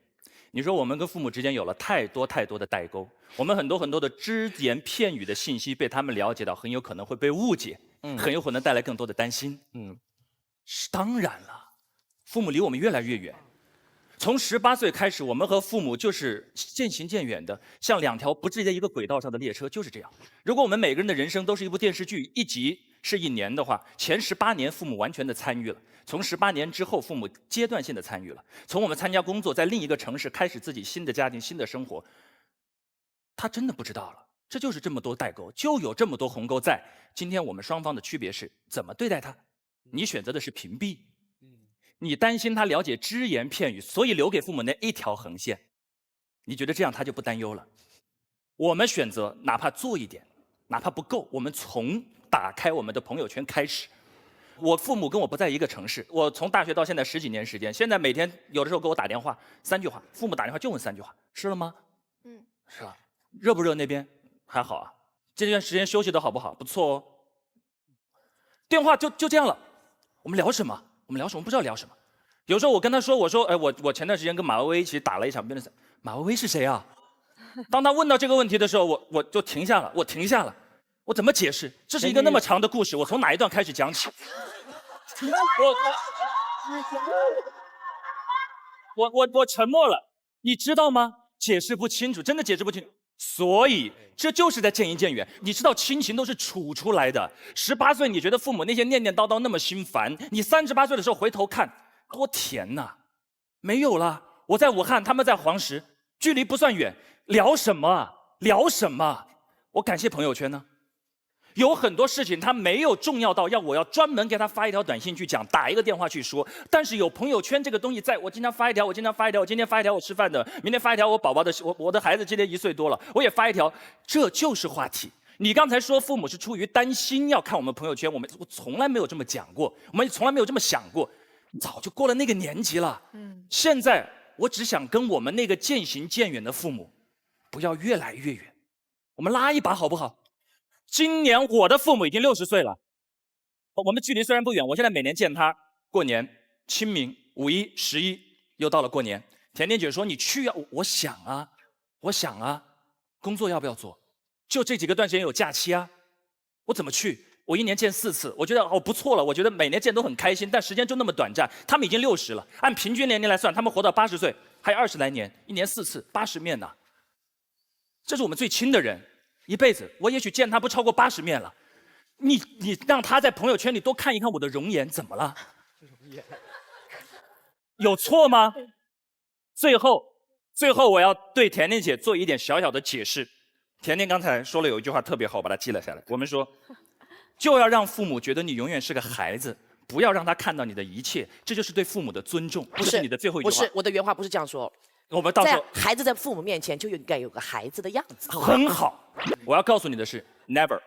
你说我们跟父母之间有了太多的代沟，我们很多的只言片语的信息被他们了解到，很有可能会被误解，很有可能带来更多的担心。是当然了，父母离我们越来越远。从18岁开始，我们和父母就是渐行渐远的，像2条不是在一个轨道上的列车，就是这样。如果我们每个人的人生都是一部电视剧，1集是1年的话，前18年父母完全的参与了，从18年之后，父母阶段性的参与了。从我们参加工作，在另一个城市开始自己新的家庭、新的生活，他真的不知道了。这就是这么多代沟，就有这么多鸿沟在。今天我们双方的区别是怎么对待他。你选择的是屏蔽。你担心他了解只言片语，所以留给父母那1条横线。你觉得这样他就不担忧了？我们选择哪怕做一点，哪怕不够，我们从打开我们的朋友圈开始。我父母跟我不在一个城市，我从大学到现在10几年时间，现在每天有的时候给我打电话3句话，父母打电话就问3句话：吃了吗？是吧？热不热那边？还好啊。这段时间休息的好不好？不错哦。电话就这样了。我们聊什么？我们不知道聊什么。有时候我跟他说，我说，我前段时间跟马薇薇一起打了一场辩论赛。马薇薇是谁啊？当他问到这个问题的时候，我就停下了，我怎么解释？这是一个那么长的故事，我从哪一段开始讲起？我沉默了，你知道吗？解释不清楚，真的解释不清楚。所以这就是在渐行渐远。你知道亲情都是处出来的。18岁你觉得父母那些念念叨叨那么心烦，你38岁的时候回头看，多甜呐！没有了，我在武汉，他们在黄石，距离不算远，聊什么啊？聊什么？我感谢朋友圈呢。有很多事情他没有重要到我要专门给他发一条短信去讲，打一个电话去说。但是有朋友圈这个东西在，我经常发一条，我今天发一条我吃饭的，明天发一条我宝宝的，我的孩子今天1岁多了，我也发一条，这就是话题。你刚才说父母是出于担心要看我们朋友圈，我从来没有这么讲过，我们从来没有这么想过，早就过了那个年纪了。现在我只想跟我们那个渐行渐远的父母，不要越来越远，我们拉一把好不好？今年我的父母已经60岁了，我们距离虽然不远，我现在每年见他，过年、清明、5一、11，又到了过年。甜甜姐说你去啊，我想啊，工作要不要做？就这几个段时间有假期啊，我怎么去？我1年见4次，我觉得不错了，我觉得每年见都很开心，但时间就那么短暂。他们已经60了，按平均年龄来算，他们活到80岁，还有20来年，1年4次，80面呢。这是我们最亲的人。一辈子，我也许见他不超过80面了。你让他在朋友圈里多看一看我的容颜，怎么了？有错吗？最后我要对甜甜姐做一点小小的解释。甜甜刚才说了有一句话特别好，我把它记了下来。我们说，就要让父母觉得你永远是个孩子，不要让他看到你的一切，这就是对父母的尊重。这是你的最后一句话。不是，我的原话不是这样说。我们到时候孩子在父母面前就应该有个孩子的样子。很好，我要告诉你的是 ，never。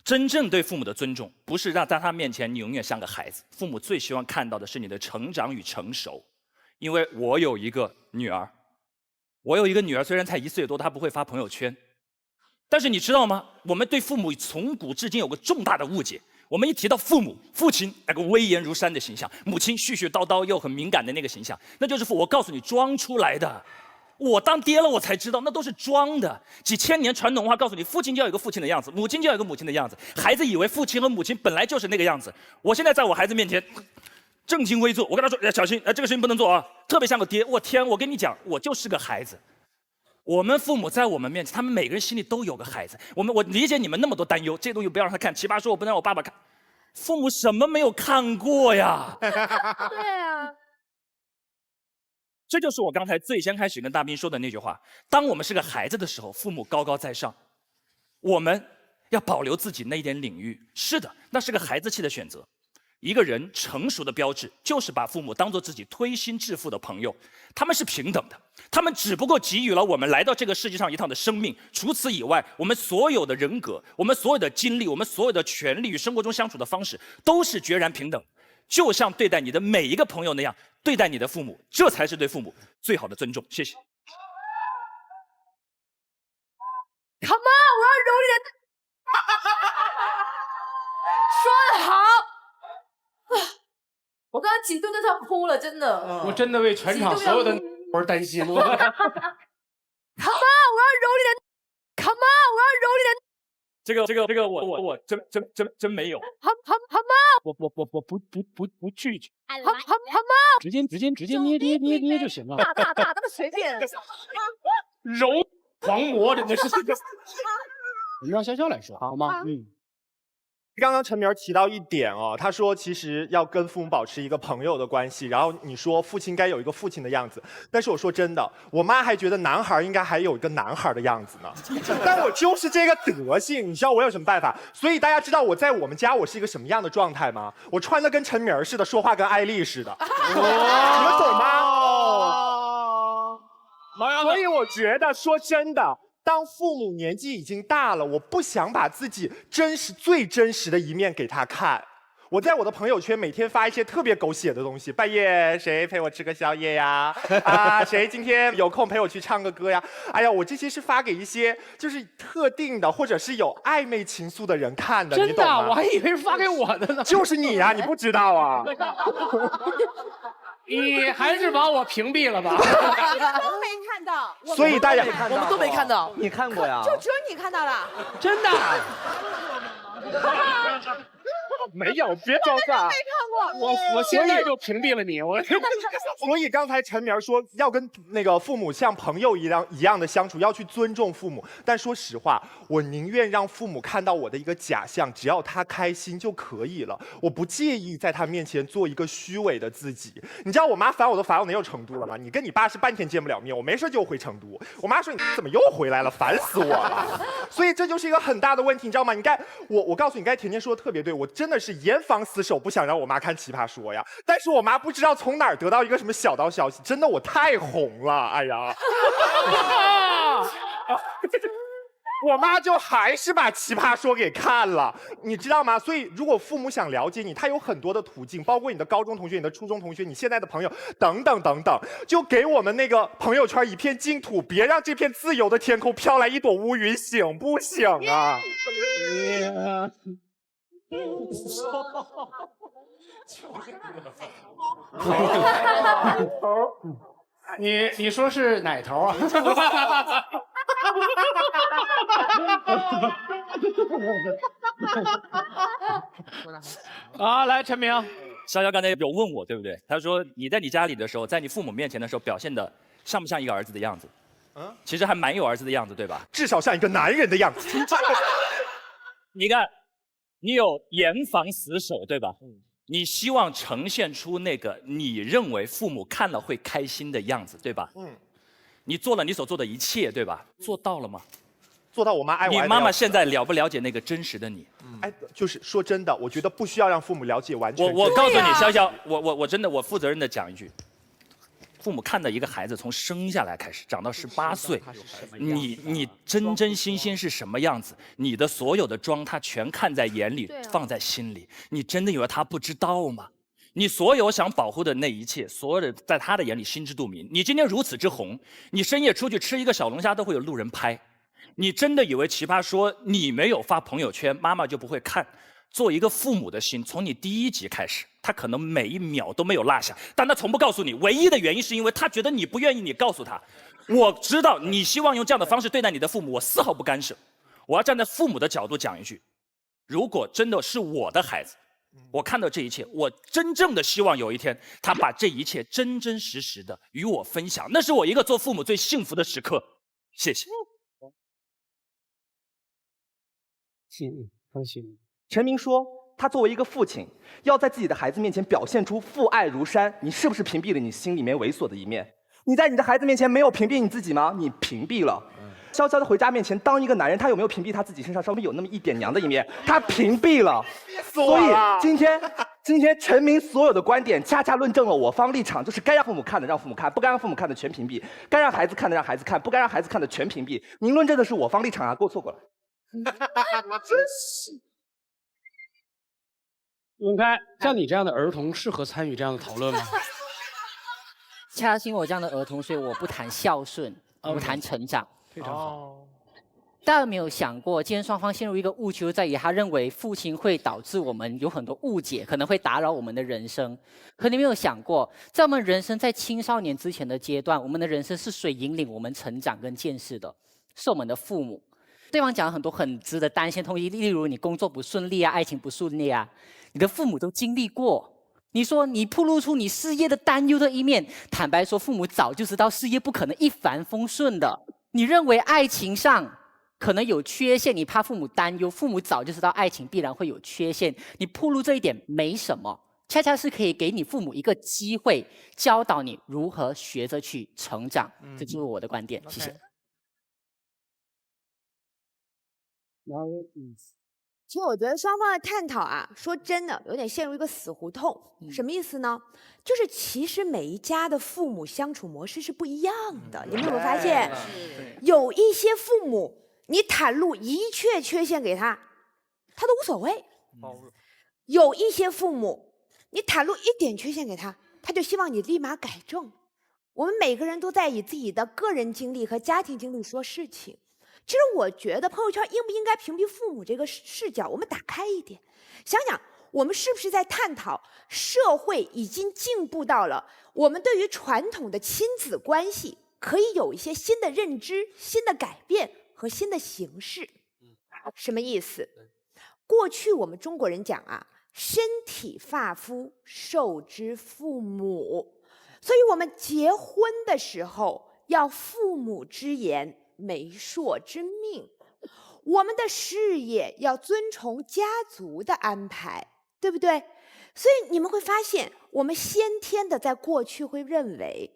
真正对父母的尊重，不是让在他面前你永远像个孩子。父母最希望看到的是你的成长与成熟。因为我有一个女儿，虽然才1岁多，她不会发朋友圈，但是你知道吗？我们对父母从古至今有个重大的误解。我们一提到父母，父亲那个威严如山的形象，母亲絮絮叨叨又很敏感的那个形象，那就是我告诉你装出来的。我当爹了，我才知道那都是装的。几千年传统文化告诉你，父亲就要有个父亲的样子，母亲就要有个母亲的样子。孩子以为父亲和母亲本来就是那个样子。我现在在我孩子面前，正襟危坐。我跟他说，小心，这个事情不能做啊，特别像个爹。我天，我跟你讲，我就是个孩子。我们父母在我们面前，他们每个人心里都有个孩子。我理解你们那么多担忧，这些东西不要让他看。奇葩说我不能让我爸爸看，父母什么没有看过呀？对啊。这就是我刚才最先开始跟大兵说的那句话：当我们是个孩子的时候，父母高高在上，我们要保留自己那一点领域。是的，那是个孩子气的选择。一个人成熟的标志，就是把父母当作自己推心置腹的朋友，他们是平等的，他们只不过给予了我们来到这个世界上一趟的生命。除此以外，我们所有的人格，我们所有的经历，我们所有的权利与生活中相处的方式，都是决然平等。就像对待你的每一个朋友那样对待你的父母，这才是对父母最好的尊重。谢谢。Come on， 我要揉你的。说得好。我刚刚几度都要哭了，真的。我真的为全场所有的而担心。Come on， 我要揉你的。Come on， 我要揉你的。这个我真没有。好吗？我不拒绝。好吗？直接捏就行了。打那么随便。揉狂魔真的是。我们让潇潇来说好吗？刚刚陈明提到一点哦，他说其实要跟父母保持一个朋友的关系，然后你说父亲该有一个父亲的样子，但是我说真的，我妈还觉得男孩应该还有一个男孩的样子呢，但我就是这个德性，你知道我有什么办法？所以大家知道我在我们家我是一个什么样的状态吗？我穿的跟陈明似的，说话跟艾丽似的，你们懂吗？所以我觉得说真的。当父母年纪已经大了，我不想把自己最真实的一面给他看。我在我的朋友圈每天发一些特别狗血的东西，半夜谁陪我吃个宵夜呀？谁今天有空陪我去唱个歌呀？哎呀，我这些是发给一些就是特定的或者是有暧昧情愫的人看的，真的，你懂吗？我还以为是发给我的呢。就是你呀，你不知道啊？你还是把我屏蔽了吧？都没看到，所以大家我们都没看到。你看过呀？就只有你看到了，真的。没有，别装傻。没看过。我现在就屏蔽了你。所以刚才陈明说要跟那个父母像朋友一样的相处，要去尊重父母。但说实话，我宁愿让父母看到我的一个假象，只要他开心就可以了。我不介意在他面前做一个虚伪的自己。你知道我妈烦我都烦到哪有程度了吗？你跟你爸是半天见不了面，我没事就回成都。我妈说你怎么又回来了，烦死我了。所以这就是一个很大的问题，你知道吗？你该我告诉你，刚才甜甜说的特别对，我真的是严防死守，不想让我妈看《奇葩说》呀。但是我妈不知道从哪儿得到一个什么小道消息，真的我太红了，哎呀！我妈就还是把《奇葩说》给看了，你知道吗？所以如果父母想了解你，他有很多的途径，包括你的高中同学、你的初中同学、你现在的朋友等等等等，就给我们那个朋友圈一片净土，别让这片自由的天空飘来一朵乌云，行不行啊？你说是哪头啊？啊，来，陈明，潇潇刚才有问我，对不对？他说你在你家里的时候，在你父母面前的时候，表现的像不像一个儿子的样子？其实还蛮有儿子的样子，对吧？至少像一个男人的样子。你看，你有严防死守，对吧？你希望呈现出那个你认为父母看了会开心的样子，对吧？你做了你所做的一切，对吧？做到了吗？做到我妈爱我。你妈妈现在了不了解那个真实的你？哎，就是说真的，我觉得不需要让父母了解完全。我告诉你，潇潇，我真的我负责任的讲一句，父母看到一个孩子从生下来开始长到18岁，你真真心心是什么样子，你的所有的妆他全看在眼里，放在心里。你真的以为他不知道吗？你所有想保护的那一切，所有的在他的眼里心知肚明。你今天如此之红，你深夜出去吃一个小龙虾都会有路人拍。你真的以为奇葩说你没有发朋友圈，妈妈就不会看？做一个父母的心，从你第一集开始，他可能每一秒都没有落下，但他从不告诉你。唯一的原因是因为他觉得你不愿意你告诉他。我知道你希望用这样的方式对待你的父母，我丝毫不干涉。我要站在父母的角度讲一句：如果真的是我的孩子，我看到这一切，我真正的希望有一天，他把这一切真真实实的与我分享，那是我一个做父母最幸福的时刻。谢谢。恭喜你。陈明说，他作为一个父亲，要在自己的孩子面前表现出父爱如山。你是不是屏蔽了你心里面猥琐的一面？你在你的孩子面前没有屏蔽你自己吗？你屏蔽了。悄悄的回家面前当一个男人，他有没有屏蔽他自己身上稍微有那么一点娘的一面？他屏蔽了。所以今天陈明所有的观点，恰恰论证了我方立场，就是该让父母看的让父母看，不该让父母看的全屏蔽；该让孩子看的让孩子看，不该让孩子看的全屏蔽。您论证的是我方立场啊，给我错过了。真是。文开，像你这样的儿童适合参与这样的讨论吗？恰像我这样的儿童，所以我不谈孝顺，不谈成长。非常好。大家有没有想过，今天双方陷入一个误区，就在于他认为父亲会导致我们有很多误解，可能会打扰我们的人生。可你没有想过，在我们人生在青少年之前的阶段，我们的人生是谁引领我们成长跟见识的？是我们的父母。对方讲了很多很值得担心的东西，例如你工作不顺利啊，爱情不顺利啊，你的父母都经历过。你说你暴露出你事业的担忧的一面，坦白说，父母早就知道事业不可能一帆风顺的。你认为爱情上可能有缺陷，你怕父母担忧，父母早就知道爱情必然会有缺陷，你暴露这一点没什么，恰恰是可以给你父母一个机会，教导你如何学着去成长。这就是我的观点，谢谢。其实我觉得双方的探讨啊，说真的，有点陷入一个死胡同。什么意思呢？就是其实每一家的父母相处模式是不一样的。你们有没有发现？有一些父母，你袒露一切缺陷给他，他都无所谓；有一些父母，你袒露一点缺陷给他，他就希望你立马改正。我们每个人都在以自己的个人经历和家庭经历说事情。其实我觉得朋友圈应不应该屏蔽父母这个视角，我们打开一点，想想我们是不是在探讨社会已经进步到了我们对于传统的亲子关系可以有一些新的认知、新的改变和新的形式。什么意思？过去我们中国人讲啊，身体发肤受之父母，所以我们结婚的时候要父母之言，媒妁之命，我们的事业要遵从家族的安排，对不对？所以你们会发现，我们先天的在过去会认为，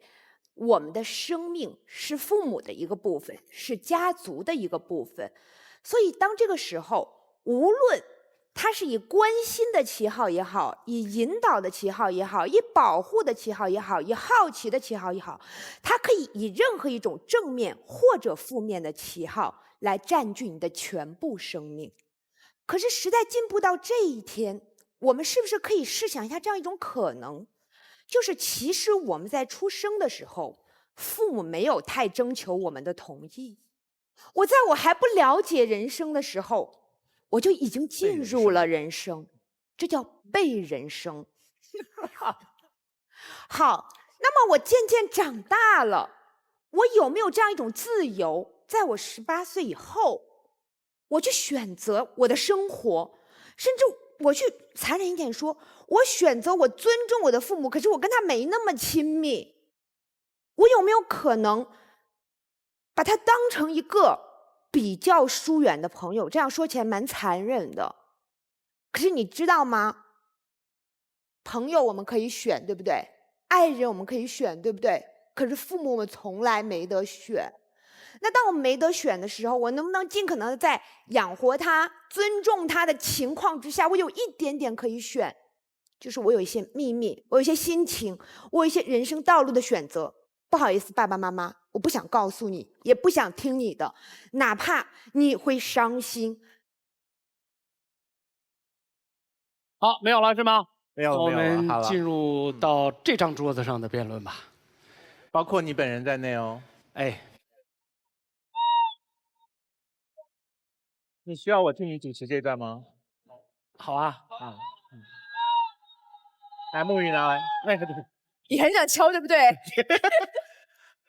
我们的生命是父母的一个部分，是家族的一个部分。所以当这个时候，无论他是以关心的旗号也好，以引导的旗号也好，以保护的旗号也好，以好奇的旗号也好，他可以以任何一种正面或者负面的旗号来占据你的全部生命。可是时代进步到这一天，我们是不是可以试想一下这样一种可能，就是其实我们在出生的时候，父母没有太征求我们的同意。在我还不了解人生的时候，我就已经进入了人生，这叫被人生。好，那么我渐渐长大了，我有没有这样一种自由，在我18岁以后，我去选择我的生活，甚至我去残忍一点说，我选择我尊重我的父母，可是我跟他没那么亲密，我有没有可能把他当成一个比较疏远的朋友？这样说起来蛮残忍的，可是你知道吗？朋友我们可以选，对不对？爱人我们可以选，对不对？可是父母我们从来没得选。那当我们没得选的时候，我能不能尽可能的在养活他、尊重他的情况之下，我有一点点可以选，就是我有一些秘密，我有一些心情，我有一些人生道路的选择。不好意思，爸爸妈妈，我不想告诉你，也不想听你的，哪怕你会伤心。好，没有了是吗？没有了，我没有了，好了们进入到这张桌子上的辩论吧，包括你本人在内哦。哎，你需要我替你主持这段吗？好啊，啊，来，木鱼拿来。你很想敲，对不对？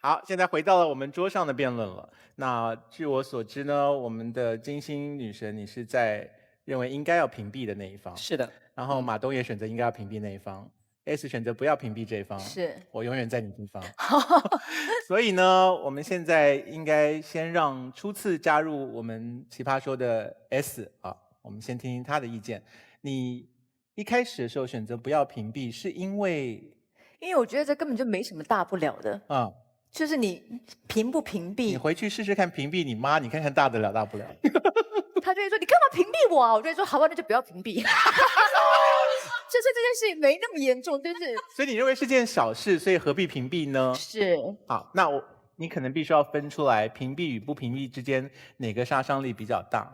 好，现在回到了我们桌上的辩论了。那据我所知呢，我们的金星女神，你是在认为应该要屏蔽的那一方。是的。然后马东也选择应该要屏蔽那一方。S 选择不要屏蔽这一方，是我永远在你地方。所以呢，我们现在应该先让初次加入我们奇葩说的 S 啊，我们先听听他的意见。你一开始的时候选择不要屏蔽，是因为我觉得这根本就没什么大不了的。就是你屏不屏蔽，你回去试试看屏蔽你妈，你看看大得了大不了。他就会说你干嘛屏蔽我啊？我就会说好吧，那就不要屏蔽。就是这件事情没那么严重，就是。所以你认为是件小事，所以何必屏蔽呢？是。好，那你可能必须要分出来，屏蔽与不屏蔽之间哪个杀伤力比较大？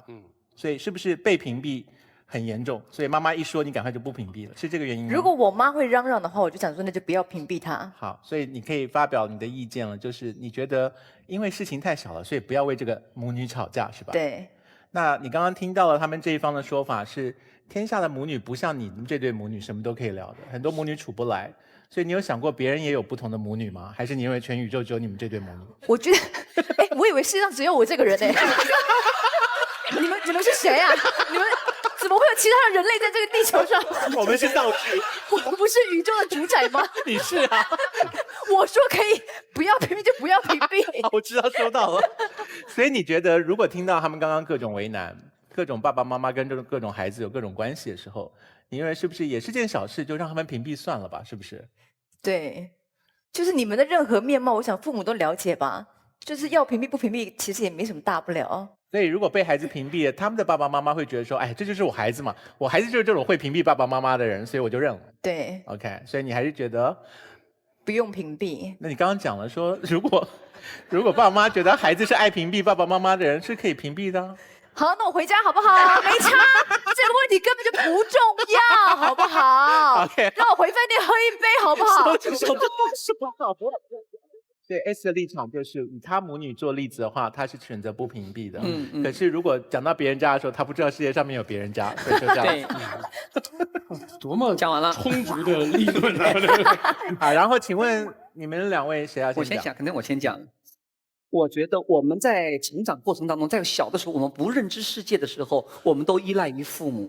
所以是不是被屏蔽很严重？所以妈妈一说，你赶快就不屏蔽了，是这个原因吗？如果我妈会嚷嚷的话，我就想说那就不要屏蔽她。好，所以你可以发表你的意见了，就是你觉得因为事情太小了，所以不要为这个母女吵架，是吧？对。那你刚刚听到了他们这一方的说法是，天下的母女不像你们这对母女什么都可以聊的，很多母女处不来。所以你有想过别人也有不同的母女吗？还是你认为全宇宙只有你们这对母女？我觉得，我以为世界上只有我这个人哎。你们是谁啊？你们怎么会有其他的人类在这个地球上？我们是道具。我不是宇宙的主宰吗？你是啊。我说可以不要屏蔽就不要屏蔽。我知道，收到了。所以你觉得，如果听到他们刚刚各种为难，各种爸爸妈妈跟各种孩子有各种关系的时候，你认为是不是也是件小事，就让他们屏蔽算了吧？是不是？对，就是你们的任何面貌，我想父母都了解吧。就是要屏蔽不屏蔽，其实也没什么大不了。所以如果被孩子屏蔽了，他们的爸爸妈妈会觉得说，哎，这就是我孩子嘛，我孩子就是这种会屏蔽爸爸妈妈的人，所以我就认了。对。OK， 所以你还是觉得不用屏蔽。那你刚刚讲了说，如果爸妈觉得孩子是爱屏蔽爸爸妈妈的人，是可以屏蔽的。好，那我回家好不好？没差，这个问题根本就不重要，好不好？ OK， 让我回饭店喝一杯好不好？对 S 的立场就是，以他母女做例子的话，他是选择不屏蔽的。可是如果讲到别人家的时候，他不知道世界上面有别人家，所以就这样。对。多么讲完了充足的立论啊！好，然后请问你们两位谁要先讲？我先讲，肯定我先讲。我觉得我们在成长过程当中，在小的时候，我们不认知世界的时候，我们都依赖于父母。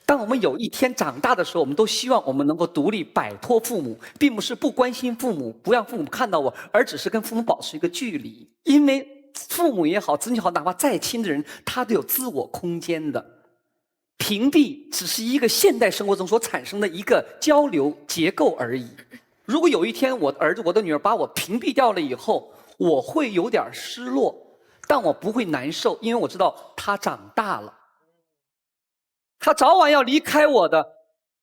当我们有一天长大的时候，我们都希望我们能够独立摆脱父母，并不是不关心父母，不让父母看到我，而只是跟父母保持一个距离。因为父母也好，子女也好，哪怕再亲的人，他都有自我空间的。屏蔽只是一个现代生活中所产生的一个交流结构而已。如果有一天我的儿子、我的女儿把我屏蔽掉了以后，我会有点失落，但我不会难受，因为我知道他长大了，他早晚要离开我的。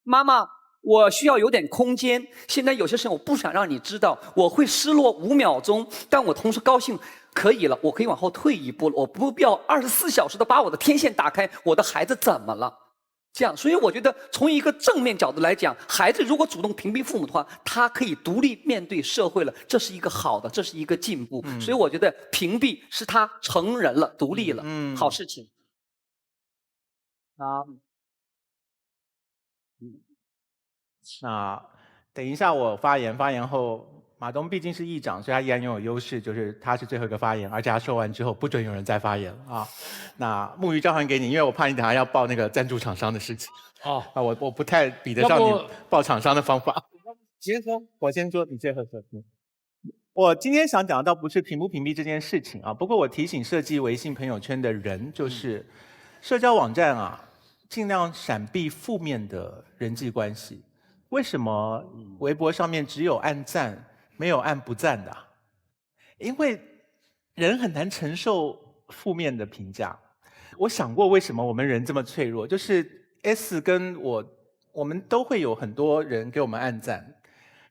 妈妈，我需要有点空间。现在有些事情我不想让你知道，我会失落5秒钟，但我同时高兴。可以了，我可以往后退一步了，我不必要24小时的把我的天线打开。我的孩子怎么了？这样，所以我觉得从一个正面角度来讲，孩子如果主动屏蔽父母的话，他可以独立面对社会了，这是一个好的，这是一个进步。所以我觉得屏蔽是他成人了，独立了，好事情。好，那等一下我发言，发言后马东毕竟是议长，所以他依然拥有优势，就是他是最后一个发言，而且他说完之后不准有人再发言了啊。那木鱼交还给你，因为我怕你等下要报那个赞助厂商的事情。哦，啊，我不太比得上你报厂商的方法。先说，我先说，你先喝。我今天想讲的倒不是屏不屏蔽这件事情啊，不过我提醒设计微信朋友圈的人，就是社交网站啊，尽量闪避负面的人际关系。为什么微博上面只有按赞？没有按不赞的，因为人很难承受负面的评价。我想过为什么我们人这么脆弱，就是 S 跟我们都会有很多人给我们按赞。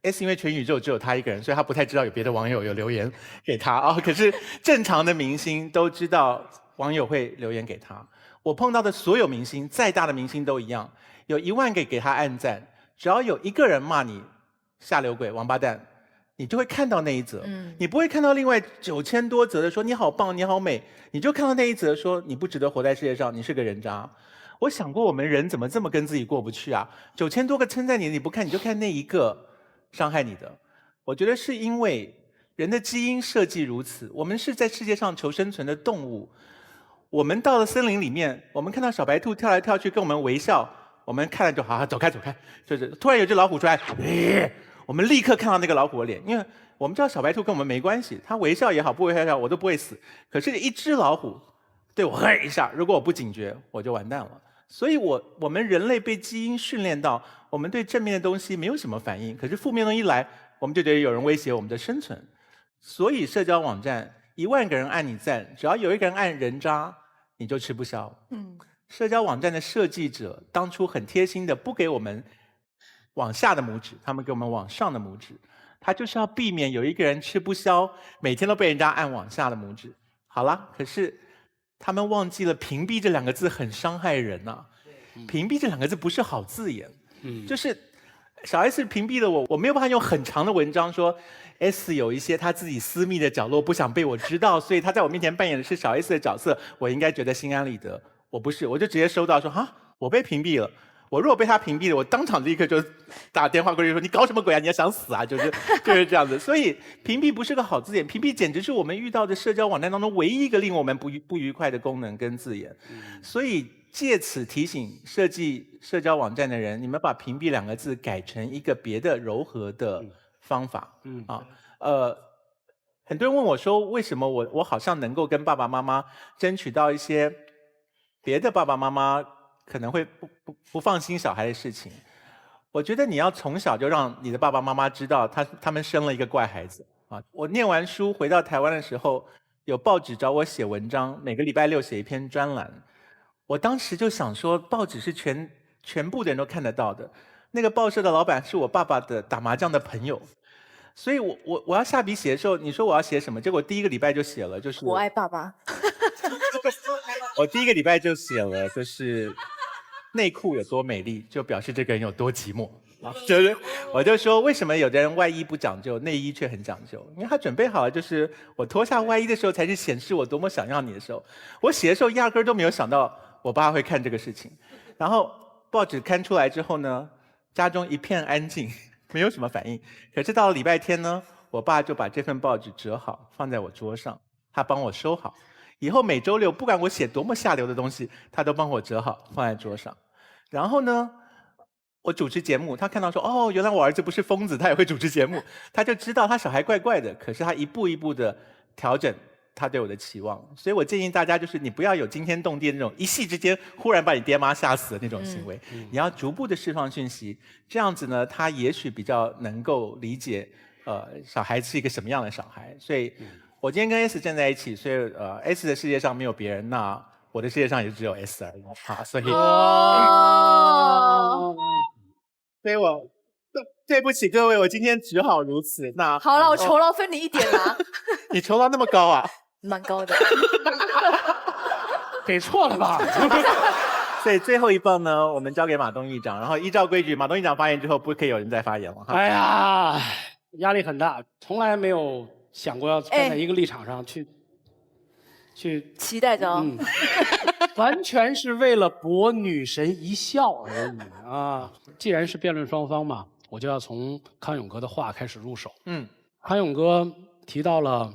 S 因为全宇宙只有他一个人，所以他不太知道有别的网友有留言给他啊。可是正常的明星都知道网友会留言给他。我碰到的所有明星，再大的明星都一样，有1万个给他按赞，只要有1个人骂你下流鬼、王八蛋，你就会看到那一则，你不会看到另外9000多则的说你好棒、你好美，你就看到那一则说你不值得活在世界上，你是个人渣。我想过我们人怎么这么跟自己过不去啊？9000多个称赞你，你不看，你就看那一个伤害你的。我觉得是因为人的基因设计如此，我们是在世界上求生存的动物。我们到了森林里面，我们看到小白兔跳来跳去跟我们微笑，我们看了就好，走开走开。就是突然有只老虎出来，我们立刻看到那个老虎的脸，因为我们知道小白兔跟我们没关系，它微笑也好，不微笑也好，我都不会死。可是一只老虎对我嘿一下，如果我不警觉，我就完蛋了。所以我们人类被基因训练到，我们对正面的东西没有什么反应，可是负面的东西一来，我们就觉得有人威胁我们的生存。所以社交网站10000个人按你赞，只要有1个人按人渣，你就吃不消。社交网站的设计者当初很贴心的不给我们往下的拇指，他们给我们往上的拇指，他就是要避免有1个人吃不消，每天都被人家按往下的拇指。好了，可是他们忘记了屏蔽这2个字很伤害人啊。屏蔽这2个字不是好字眼。就是小 S 屏蔽了我，我没有办法用很长的文章说 S 有一些他自己私密的角落不想被我知道，所以他在我面前扮演的是小 S 的角色，我应该觉得心安理得。我不是，我就直接收到说哈，我被屏蔽了。我如果被他屏蔽了，我当场立刻就打电话过去说你搞什么鬼啊，你要想死啊，就是这样子。所以屏蔽不是个好字眼，屏蔽简直是我们遇到的社交网站当中唯一一个令我们不愉快的功能跟字眼。所以借此提醒设计社交网站的人，你们把屏蔽2个字改成一个别的柔和的方法。很多人问我说，为什么我好像能够跟爸爸妈妈争取到一些别的爸爸妈妈可能会不放心小孩的事情？我觉得你要从小就让你的爸爸妈妈知道他们生了一个怪孩子啊！我念完书回到台湾的时候，有报纸找我写文章，每个礼拜6写一篇专栏。我当时就想说，报纸是全部的人都看得到的。那个报社的老板是我爸爸的打麻将的朋友，所以我要下笔写的时候，你说我要写什么？结果第1个礼拜就写了，就是我爱爸爸。我第1个礼拜就写了，就是内裤有多美丽，就表示这个人有多寂寞。就是我就说，为什么有的人外衣不讲究，内衣却很讲究？因为他准备好了，就是我脱下外衣的时候，才是显示我多么想要你的时候。我写的时候压根儿都没有想到我爸会看这个事情。然后报纸刊出来之后呢，家中一片安静，没有什么反应。可是到了礼拜天呢，我爸就把这份报纸折好放在我桌上，他帮我收好。以后每周6，不管我写多么下流的东西，他都帮我折好放在桌上。然后呢，我主持节目，他看到说，哦，原来我儿子不是疯子，他也会主持节目，他就知道他小孩怪怪的，可是他一步一步的调整他对我的期望。所以我建议大家，就是你不要有惊天动地的那种一夕之间忽然把你爹妈吓死的那种行为，你要逐步的释放讯息，这样子呢，他也许比较能够理解，小孩是一个什么样的小孩。所以我今天跟 S 站在一起，所以S 的世界上没有别人，那我的世界上也只有 S 而已。好，所以所以我对不起各位，我今天只好如此。那好了，我酬劳分你1点啦。你酬劳那么高啊？蛮高的。给错了吧？所以最后一棒呢，我们交给马东议长，然后依照规矩，马东议长发言之后，不可以有人再发言了。哎呀，压力很大，从来没有想过要站在一个立场上去期待着。完全是为了博女神一笑而已啊！既然是辩论双方嘛，我就要从康永哥的话开始入手。康永哥提到了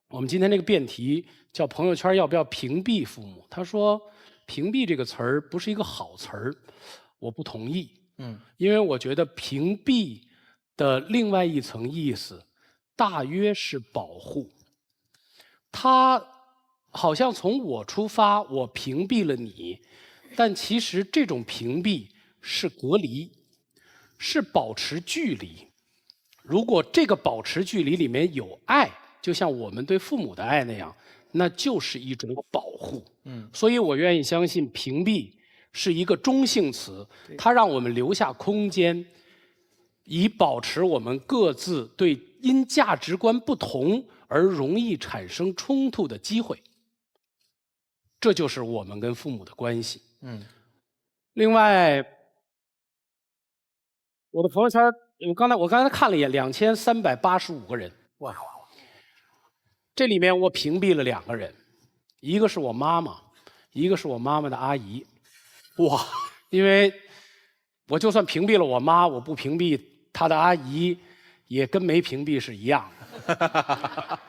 我们今天这个辩题叫朋友圈要不要屏蔽父母？他说屏蔽这个词儿不是一个好词儿，我不同意。因为我觉得屏蔽的另外一层意思大约是保护。他好像从我出发，我屏蔽了你，但其实这种屏蔽是隔离，是保持距离。如果这个保持距离里面有爱，就像我们对父母的爱那样，那就是一种保护。所以我愿意相信屏蔽是一个中性词，它让我们留下空间，以保持我们各自对因价值观不同而容易产生冲突的机会。这就是我们跟父母的关系。另外，我的朋友圈，我刚才看了一眼，2385个人。哇！这里面我屏蔽了2个人，一个是我妈妈，一个是我妈妈的阿姨。哇！因为我就算屏蔽了我妈，我不屏蔽她的阿姨，也跟没屏蔽是一样的。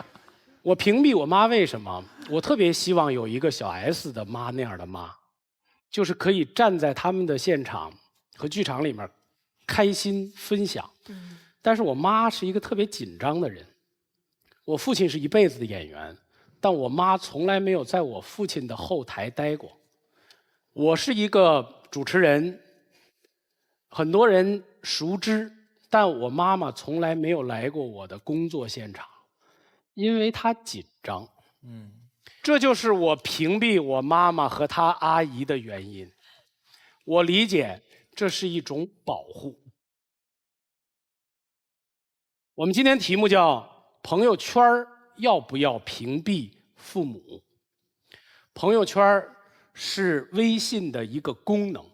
我屏蔽我妈为什么？我特别希望有一个小 S 的妈那样的妈，就是可以站在他们的现场和剧场里面开心分享。但是我妈是一个特别紧张的人。我父亲是一辈子的演员，但我妈从来没有在我父亲的后台待过。我是一个主持人，很多人熟知，但我妈妈从来没有来过我的工作现场，因为她紧张。这就是我屏蔽我妈妈和她阿姨的原因。我理解这是一种保护。我们今天题目叫朋友圈要不要屏蔽父母？朋友圈是微信的一个功能，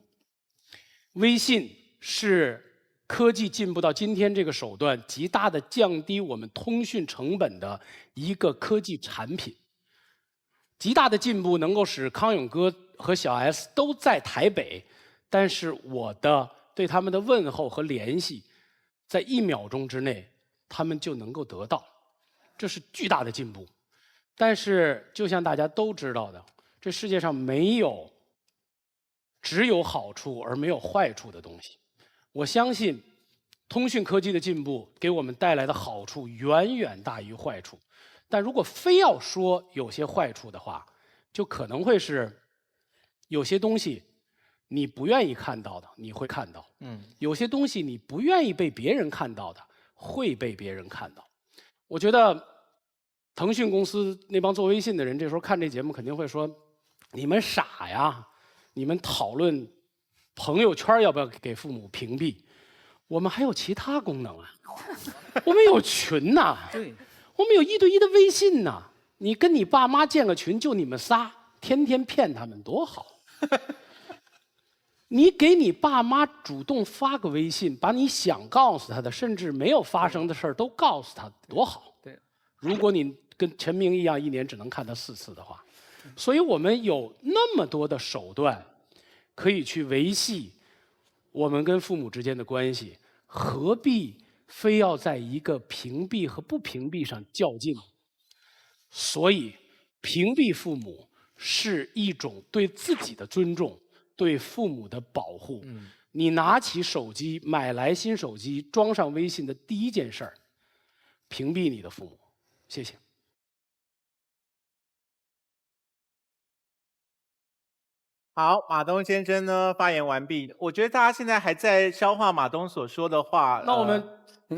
微信是科技进步到今天这个手段，极大的降低我们通讯成本的一个科技产品。极大的进步能够使康永哥和小 S 都在台北，但是我的对他们的问候和联系，在1秒钟之内，他们就能够得到，这是巨大的进步。但是，就像大家都知道的，这世界上只有好处而没有坏处的东西。我相信，通讯科技的进步给我们带来的好处远远大于坏处。但如果非要说有些坏处的话，就可能会是有些东西你不愿意看到的，你会看到；有些东西你不愿意被别人看到的，会被别人看到。我觉得腾讯公司那帮做微信的人，这时候看这节目肯定会说：“你们傻呀！你们讨论朋友圈要不要给父母屏蔽？我们还有其他功能啊，我们有群呐。”对。我们有1对1的微信呢，你跟你爸妈建个群，就你们仨，天天骗他们多好。你给你爸妈主动发个微信，把你想告诉他的，甚至没有发生的事儿都告诉他，多好。对，如果你跟陈明一样，1年只能看他4次的话，所以我们有那么多的手段，可以去维系我们跟父母之间的关系，何必非要在一个屏蔽和不屏蔽上较劲？所以，屏蔽父母是一种对自己的尊重，对父母的保护。你拿起手机，买来新手机，装上微信的第一件事儿，屏蔽你的父母。谢谢。好，马东先生呢发言完毕。我觉得大家现在还在消化马东所说的话。那我们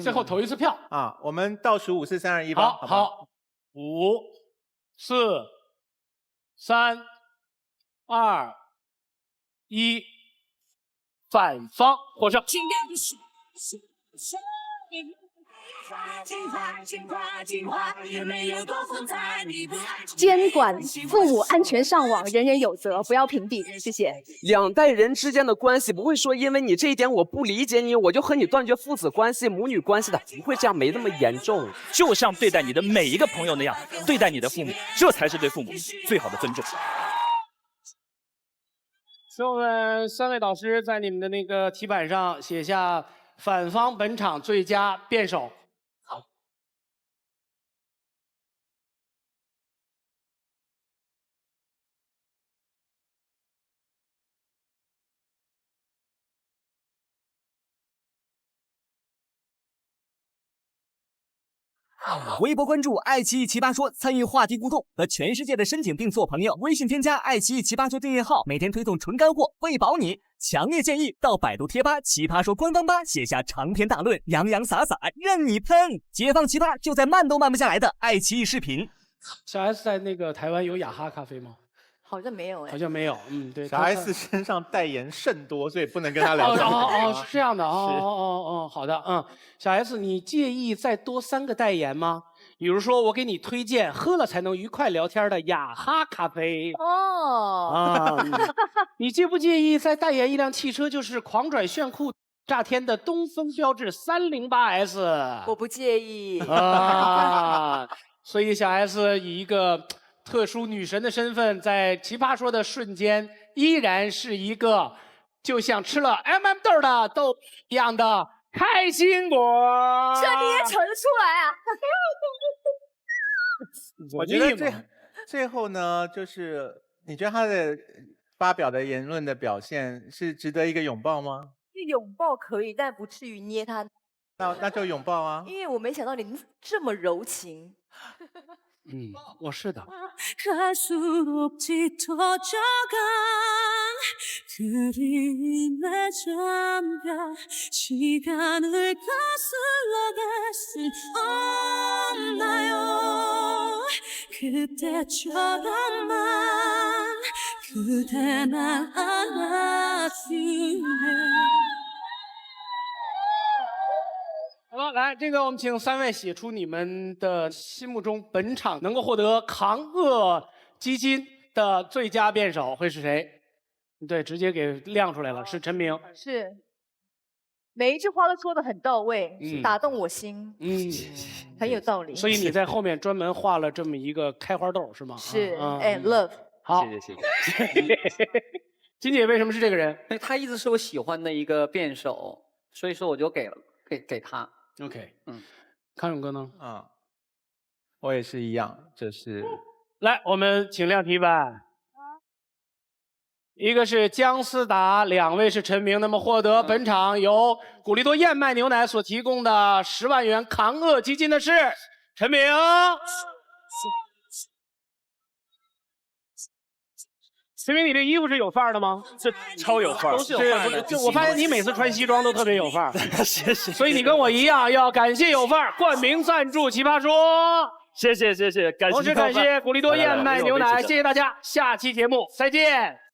最后投一次票啊！我们倒数5、4、3、2、1吧。好，5、4、3、2、1，反方获胜。监管父母安全上网，人人有责，不要屏蔽，谢谢。2代人之间的关系不会说因为你这一点我不理解你，我就和你断绝父子关系、母女关系的，不会这样，没那么严重。就像对待你的每一个朋友那样对待你的父母，这才是对父母最好的尊重。请我们3位导师在你们的那个题板上写下反方本场最佳辩手。微博关注爱奇艺奇葩说，参与话题互动，和全世界的深井病做朋友。微信添加爱奇艺奇葩说订阅号，每天推送纯干货，喂饱你。强烈建议到百度贴吧奇葩说官方吧写下长篇大论，洋洋洒洒任你喷。解放奇葩就在慢都慢不下来的爱奇艺视频。小 S 在那个台湾有雅哈咖啡吗？好像没有哎。好像没有，对。小 S 身上代言甚多，所以不能跟他聊天。是这样的，好的，小 S， 你介意再多3个代言吗？比如说，我给你推荐喝了才能愉快聊天的雅哈咖啡。你介不介意再代言一辆汽车，就是狂拽炫酷炸天的东风标致308S？我不介意。所以小 S 以一个特殊女神的身份，在奇葩说的瞬间，依然是一个就像吃了 豆的豆一样的开心果。这你也扯得出来啊？我觉得最后呢，就是你觉得他的发表的言论的表现是值得一个拥抱吗？拥抱可以，但不至于捏他。那就拥抱啊！因为我没想到你这么柔情。我是的。 그림에 잠겨 시간을 거슬러 갈 수 없나요 그때처럼만 그대 날 안아주면 好了，来，这个我们请3位写出你们的心目中本场能够获得扛恶基金的最佳辩手会是谁？对，直接给亮出来了，是陈明。是，每一句话都说得很到位，打动我心。很有道理。所以你在后面专门画了这么一个开花豆，是吗？是，and love。好，谢谢。金姐为什么是这个人？因为他一直是我喜欢的一个辩手，所以说我就给他。OK， 康永哥呢？我也是一样，就是来，我们请亮题板。一个是姜思达，2位是陈明。那么获得本场由古力多燕麦牛奶所提供的10万元扛恶基金的是陈明。陈明，你这衣服是有范儿的吗？这超有范儿，都是有范儿的。就我发现你每次穿西装都特别有范儿。谢谢。所以你跟我一样，要感谢有范儿冠名赞助《奇葩说》。谢谢，感谢。同时感谢古力多燕麦牛奶，谢谢大家，下期节目再见。